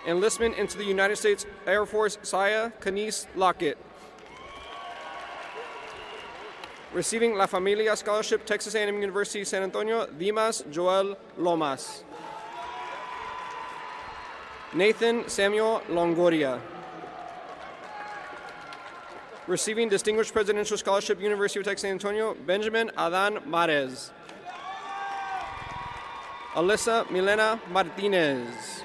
S12: Enlistment into the United States Air Force, Saya Kanice Lockett. Receiving La Familia Scholarship, Texas A&M University, San Antonio, Dimas Joel Lomas. Nathan Samuel Longoria. Receiving Distinguished Presidential Scholarship, University of Texas San Antonio, Benjamin Adan Marez. Alyssa Milena Martinez.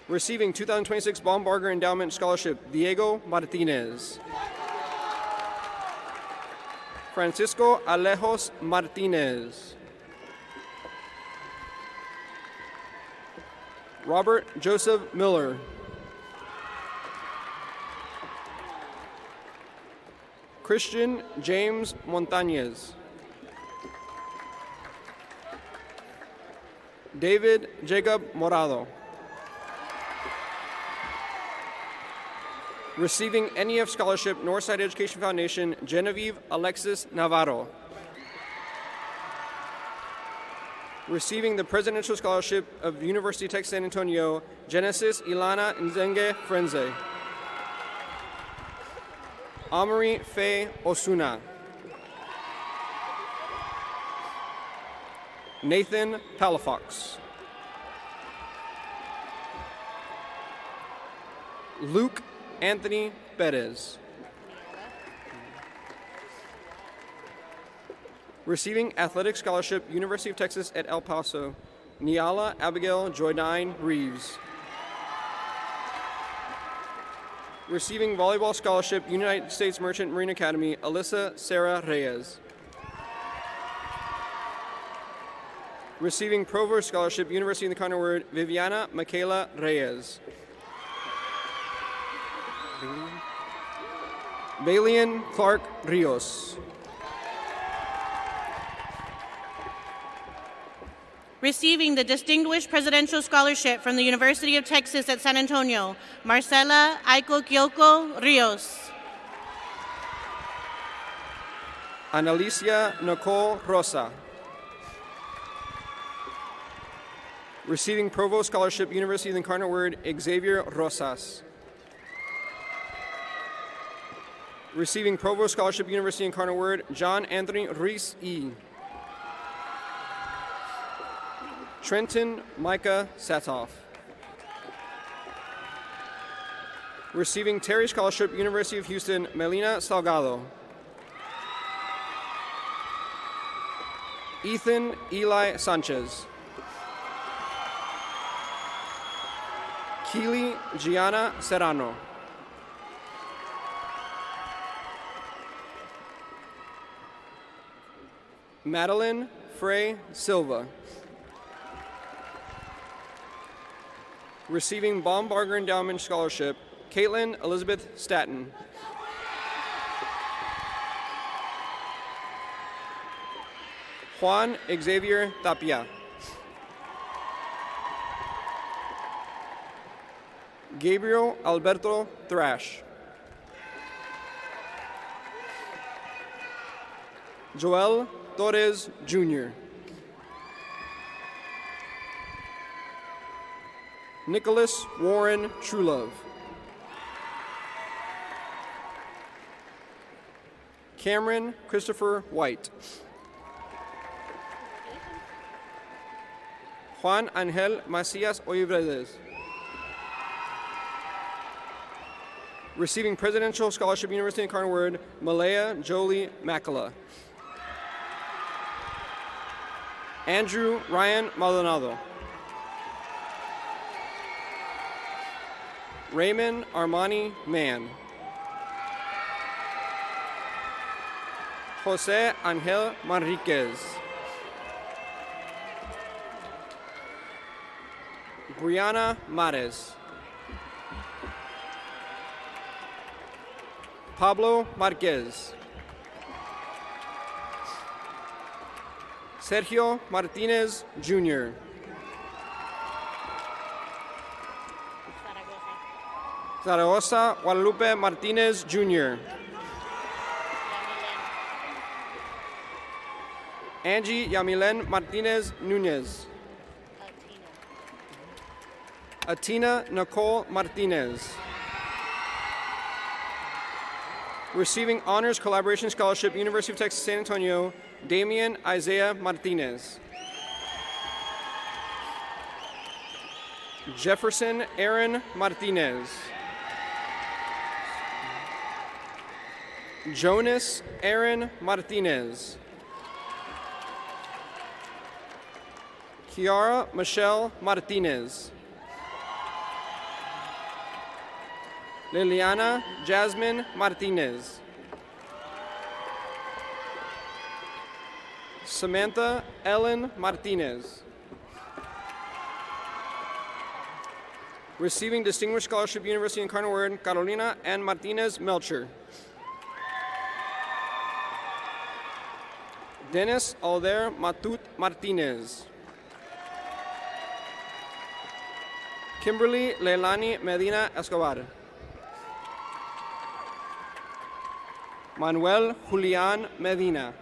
S12: Receiving 2026 Baumgartner Endowment Scholarship, Diego Martinez. Francisco Alejos Martinez. Robert Joseph Miller. Christian James Montañez. David Jacob Morado. Receiving NEF Scholarship, Northside Education Foundation, Genevieve Alexis Navarro. Receiving the Presidential Scholarship of the University of Texas San Antonio, Genesis Ilana Nzenge Frenze. Amory Faye Osuna. Nathan Palafox. Luke Anthony Perez. Receiving Athletic Scholarship, University of Texas at El Paso, Niala Abigail Joydine Reeves. Receiving Volleyball Scholarship, United States Merchant Marine Academy, Alyssa Sarah Reyes. Receiving Provost Scholarship, University of the Cardinal Word, Viviana Michaela Reyes. Balian Clark Rios.
S11: Receiving the Distinguished Presidential Scholarship from the University of Texas at San Antonio, Marcela Aiko Kyoko Rios.
S12: Analicia Nicole Rosa. Receiving Provost Scholarship, University of the Cardinal Word, Xavier Rosas. Receiving Provost Scholarship, University of Cardinal Word, John Anthony Reese E. Trenton Micah Satoff. Receiving Terry Scholarship, University of Houston, Melina Salgado. Ethan Eli Sanchez. Keely Gianna Serrano. Madeline Frey Silva. Receiving Baumgartner Endowment Scholarship, Caitlin Elizabeth Staton. Juan Xavier Tapia. Gabriel Alberto Thrash. Joel Torres Jr. Nicholas Warren Trulove. Cameron Christopher White. Juan Angel Macias Oyebredes. Receiving Presidential Scholarship, University of Incarnate Word, Malaya Jolie Macala. Andrew Ryan Maldonado. Raymond Armani Mann. Jose Angel Manriquez. Brianna Mares. Pablo Marquez. Sergio Martinez Jr. Zaragoza Guadalupe Martinez Jr. Angie Yamilen Martinez Nunez. Atina Nicole Martinez. Receiving Honors Collaboration Scholarship, University of Texas San Antonio, Damian Isaiah Martinez. Jefferson Aaron Martinez. Jonas Aaron Martinez. Kiara Michelle Martinez. Liliana Jasmine Martinez. Samantha Ellen Martinez. Receiving Distinguished Scholarship, University of Incarnate Word, Carolina Ann Martinez Melcher. Dennis Alder Matut Martinez. Kimberly Leilani Medina Escobar. Manuel Julian Medina.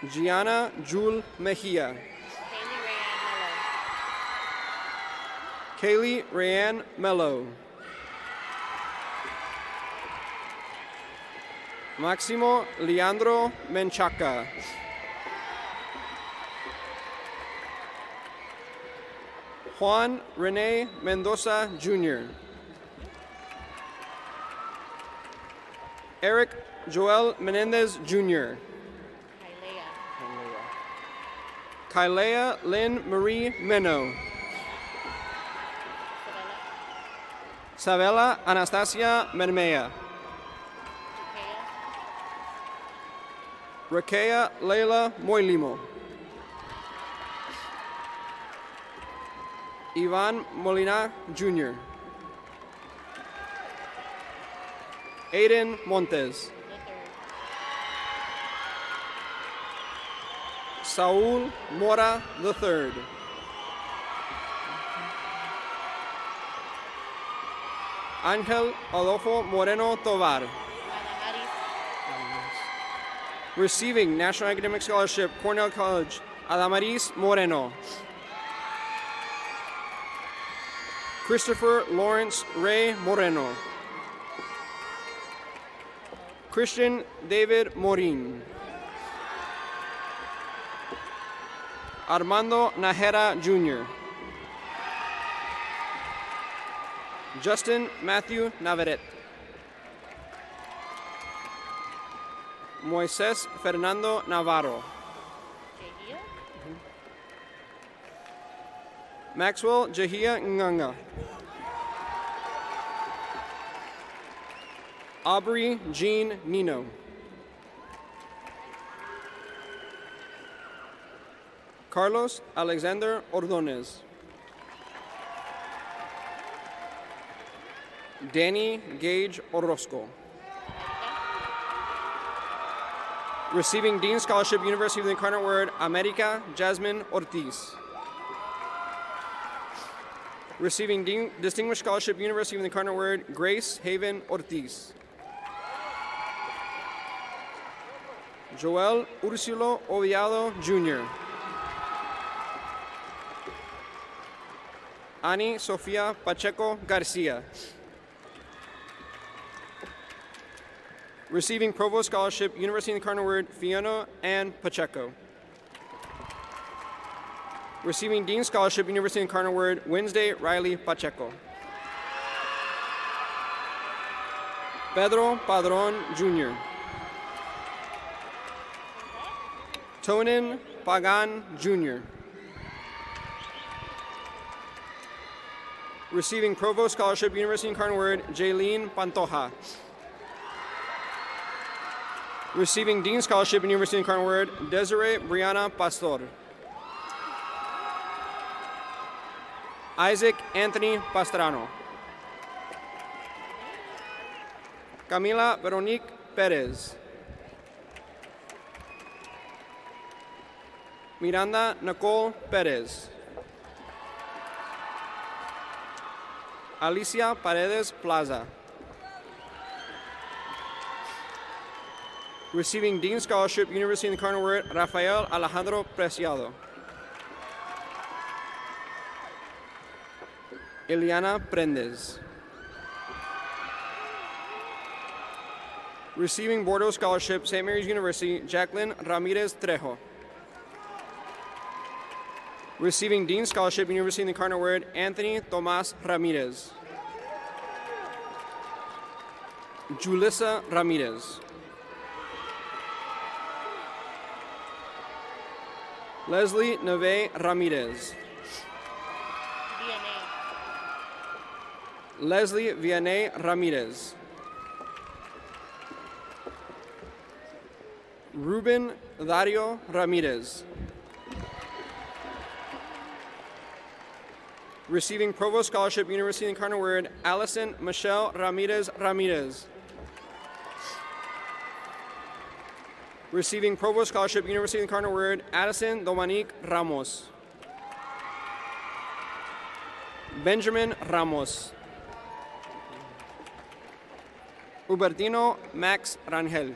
S12: Gianna Jul Mejia. Kaylee Rayanne Mello. Maximo Leandro Menchaca. Juan Rene Mendoza Jr. Eric Joel Menendez Jr. Kailea Lynn Marie Meno. Sabela Anastasia Mermea. Rakea Leila Moilimo. Ivan Molina Jr. Aiden Montes. Saul Mora III. Ángel Adolfo Moreno Tovar. Receiving National Academic Scholarship, Cornell College, Adamaris Moreno. Christopher Lawrence Ray Moreno. Christian David Morin. Armando Najera Jr. Justin Matthew Navarrete. Moises Fernando Navarro. Maxwell Jahia Nganga. Aubrey Jean Nino. Carlos Alexander Ordonez. Danny Gage Orozco. Receiving Dean Scholarship, University of the Incarnate Word, America Jasmine Ortiz. Receiving Distinguished Scholarship, University of the Incarnate Word, Grace Haven Ortiz. Joel Ursulo Oviado Jr. Ani Sofia Pacheco Garcia. Receiving Provost Scholarship, University of the Incarnate Word, Fiona Ann Pacheco. Receiving Dean Scholarship, University of the Incarnate Word, Wednesday Riley Pacheco. Pedro Padron Jr. Tonin Pagan Jr. Receiving Provost Scholarship, University of the Incarnate Word, Jaylene Pantoja. Receiving Dean Scholarship, University of the Incarnate Word, Desiree Brianna Pastor. Isaac Anthony Pastrano. Camila Veronique Perez. Miranda Nicole Perez. Alicia Paredes Plaza. Receiving Dean Scholarship, University of the Incarnate Word, Rafael Alejandro Preciado. Eliana Prendes. Receiving Bordeaux Scholarship, St. Mary's University, Jacqueline Ramirez Trejo. Receiving Dean Scholarship, University of the Incarnate Word, Anthony Tomas Ramirez. Julissa Ramirez. Leslie Neve Ramirez. Leslie Vianney Ramirez. Ruben Dario Ramirez. Receiving Provost Scholarship, University of the Incarnate Word, Allison Michelle Ramirez Ramirez. Receiving Provost Scholarship, University of the Incarnate Word, Addison Dominique Ramos. Benjamin Ramos. Hubertino Max Rangel.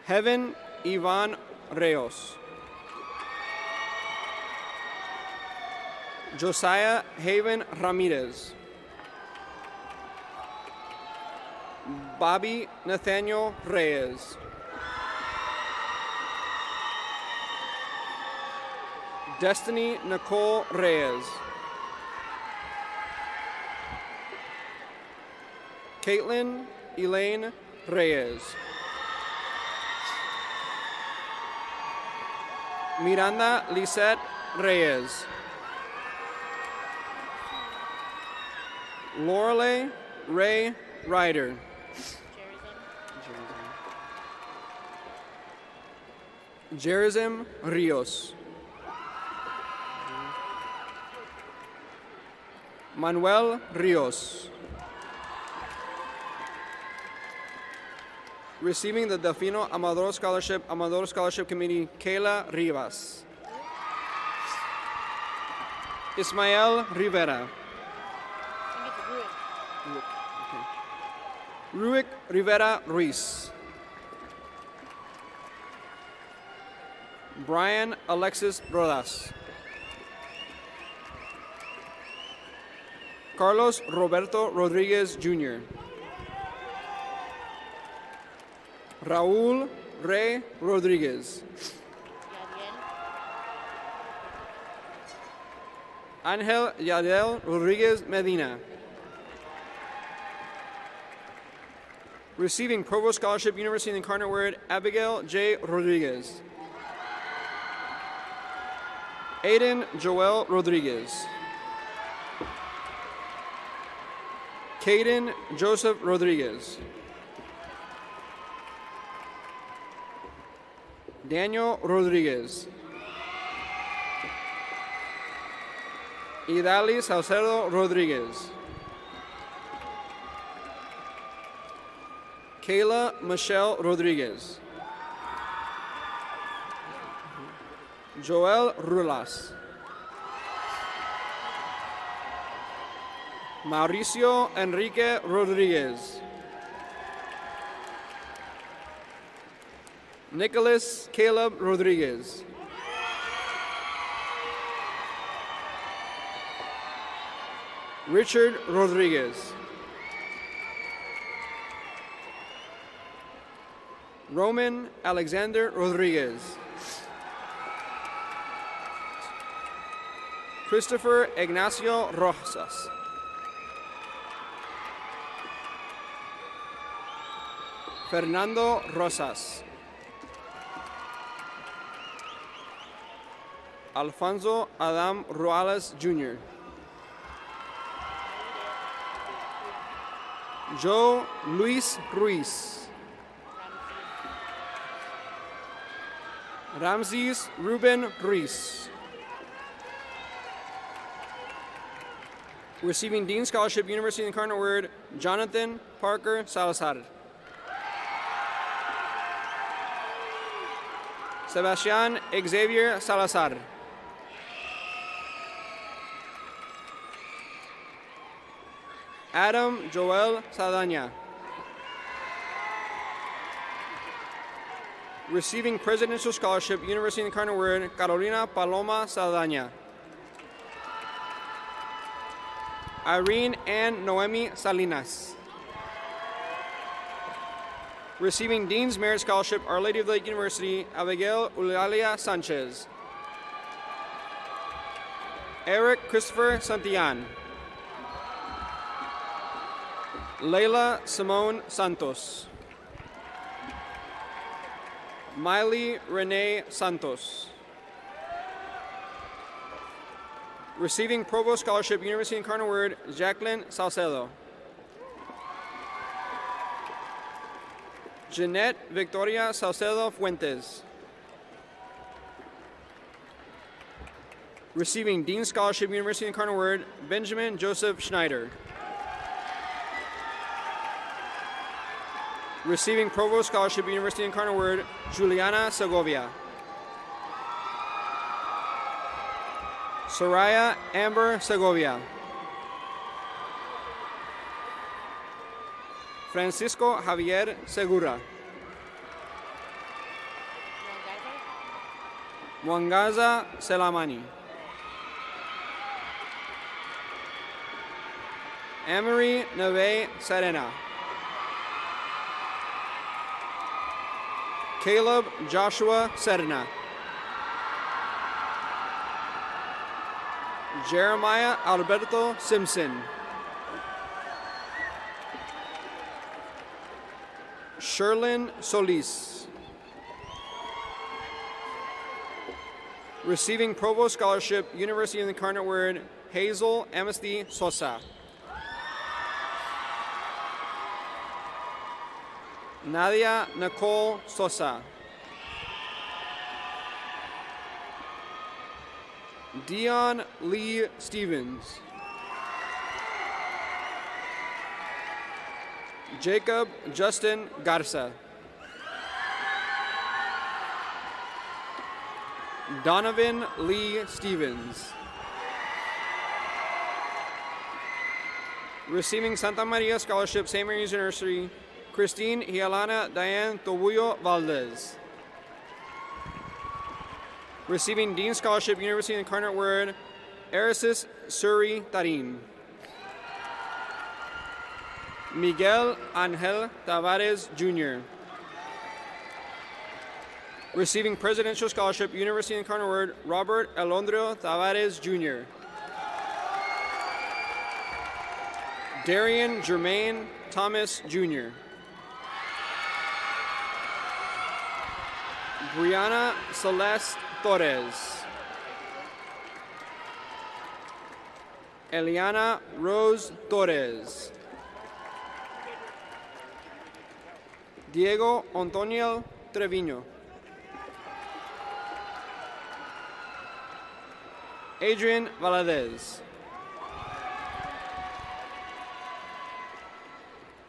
S12: Heaven Ivan Reos. Josiah Haven Ramirez. Bobby Nathaniel Reyes. Destiny Nicole Reyes. Caitlin Elaine Reyes. Miranda Lisette Reyes. Lorelei Ray Ryder. Jerizim Rios. Manuel Rios. Receiving the Delfino Amador Scholarship Committee, Kayla Rivas. Ismael Rivera. Ruick Rivera Ruiz. Brian Alexis Rodas. Carlos Roberto Rodriguez Jr. Raúl Rey Rodriguez. Ángel Yadel Rodriguez Medina. Receiving Provost Scholarship, University of the Incarnate Word, Abigail J. Rodriguez. Aiden Joel Rodriguez. Caden Joseph Rodriguez. Daniel Rodriguez. Idalis Salcedo Rodriguez. Kayla Michelle Rodriguez. Joel Rulas. Mauricio Enrique Rodriguez. Nicholas Caleb Rodriguez. Richard Rodriguez. Roman Alexander Rodriguez. Christopher Ignacio Rosas. Fernando Rosas. Alfonso Adam Ruales Jr. Joe Luis Ruiz. Ramses Ruben Ruiz. Receiving Dean Scholarship, University of the Incarnate Word, Jonathan Parker Salazar. Sebastian Xavier Salazar. Adam Joel Saldaña. Receiving Presidential Scholarship, University of the Incarnate Word, Carolina Paloma Saldaña. Irene Ann Noemi Salinas. Receiving Dean's Merit Scholarship, Our Lady of the Lake University, Abigail Eulalia Sanchez. Eric Christopher Santillan. Leila Simone Santos. Miley Renee Santos. Receiving Provost Scholarship, University of the Incarnate Word, Jacqueline Salcedo. Jeanette Victoria Salcedo Fuentes. Receiving Dean Scholarship, University of the Incarnate Word, Benjamin Joseph Schneider. Receiving Provost Scholarship, University of the Incarnate Word, Juliana Segovia. Soraya Amber Segovia. Francisco Javier Segura. Mwangaza Selamani. Amory Neve Serena. Caleb Joshua Serna. Jeremiah Alberto Simpson. Sherlyn Solis. Receiving Provost Scholarship, University of the Incarnate Word, Hazel Amnesty Sosa. Nadia Nicole Sosa. Dion Lee Stevens. Jacob Justin Garza. Donovan Lee Stevens. Receiving Santa Maria Scholarship, St. Mary's University, Christine Hialana Diane Tobullo Valdez. Receiving Dean Scholarship, University of the Incarnate Word, Erasis Suri Tarin. Miguel Angel Tavares Jr. Receiving Presidential Scholarship, University of the Incarnate Word, Robert Alondrio Tavares Jr. Darian Jermaine Thomas Jr. Brianna Celeste Torres. Eliana Rose Torres. Diego Antonio Trevino. Adrian Valadez.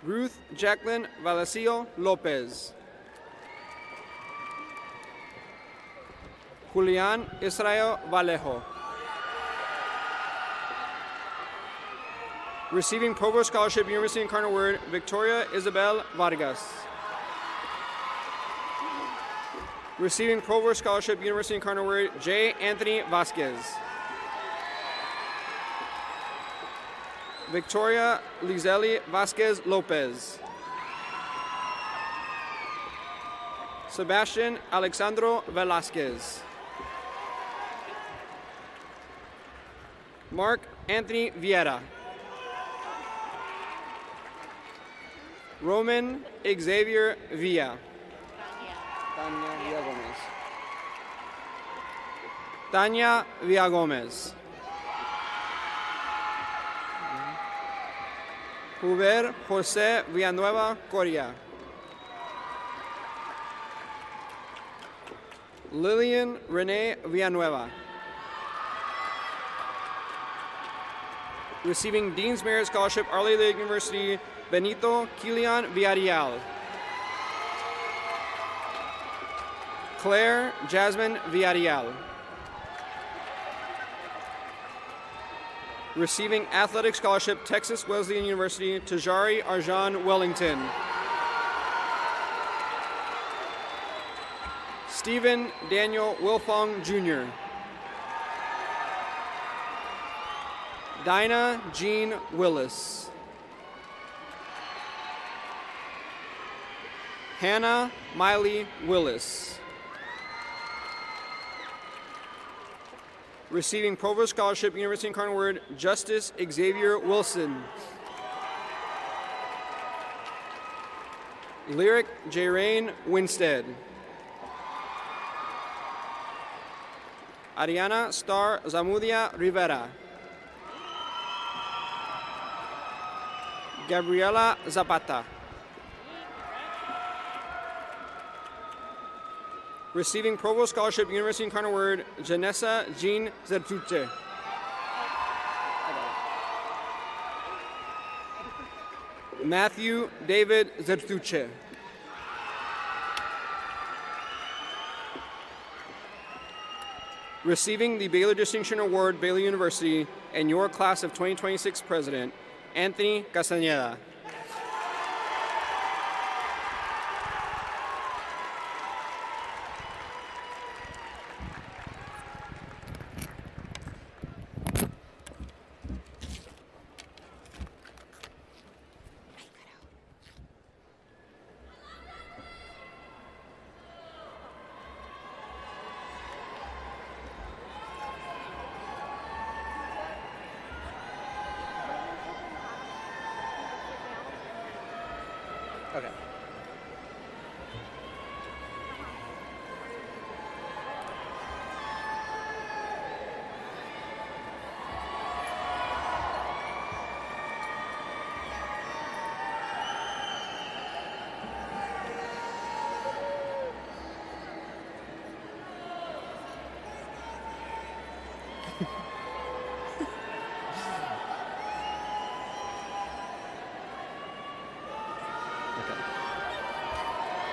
S12: Ruth Jacqueline Valacio Lopez. Julian Israel Vallejo. Receiving Provost Scholarship, University of the Incarnate Word, Victoria Isabel Vargas. Receiving Provost Scholarship, University of the Incarnate Word, J. Anthony Vasquez. Victoria Lizeli Vasquez Lopez. Sebastian Alexandro Velasquez. Mark Anthony Vieira. Roman Xavier Villa. Tania Villagomez. Huber José Villanueva Coria. Lillian Renee Villanueva. Receiving Dean's Merit Scholarship, Our Lady of the University, Benito Kilian Villarreal. Claire Jasmine Villarreal. Receiving Athletic Scholarship, Texas Wesleyan University, Tajari Arjan Wellington. Stephen Daniel Wilfong Jr. Dinah Jean Willis. Hannah Miley Willis. Receiving Provost Scholarship, University of Incarnate Word, Justice Xavier Wilson. Lyric Jerain Winstead. Ariana Star Zamudia Rivera. Gabriela Zapata. Receiving Provost Scholarship, University of Incarnate Word, Janessa Jean Zertuche. Matthew David Zertuche. Receiving the Baylor Distinction Award, Baylor University, and your class of 2026 president, Anthony Castañeda.
S2: Okay.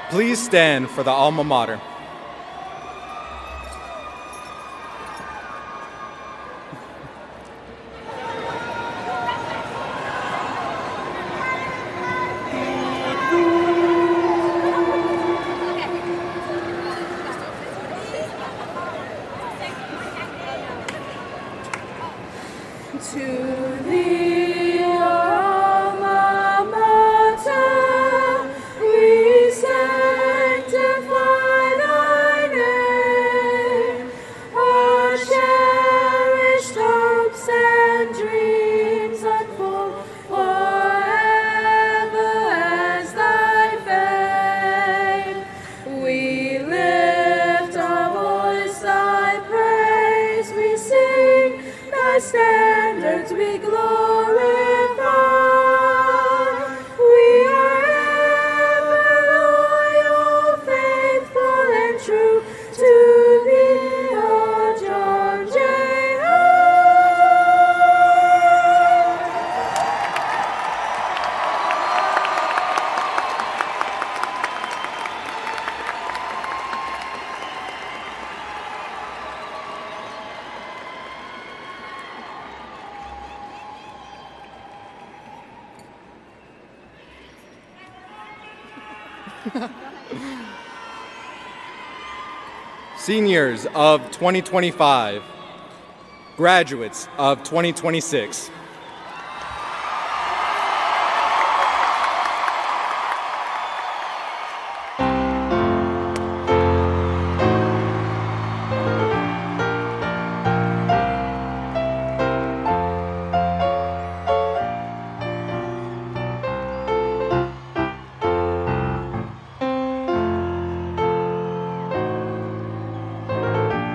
S2: Please stand for the alma mater.
S3: To thee, alma mater, we sanctify thy name. Our cherished hopes and dreams unfold forever as thy fame. We lift our voice, thy praise we sing, thy standards we glorify. We are ever loyal, faithful, and true to thee, O George J.
S2: Seniors of 2025, graduates of 2026,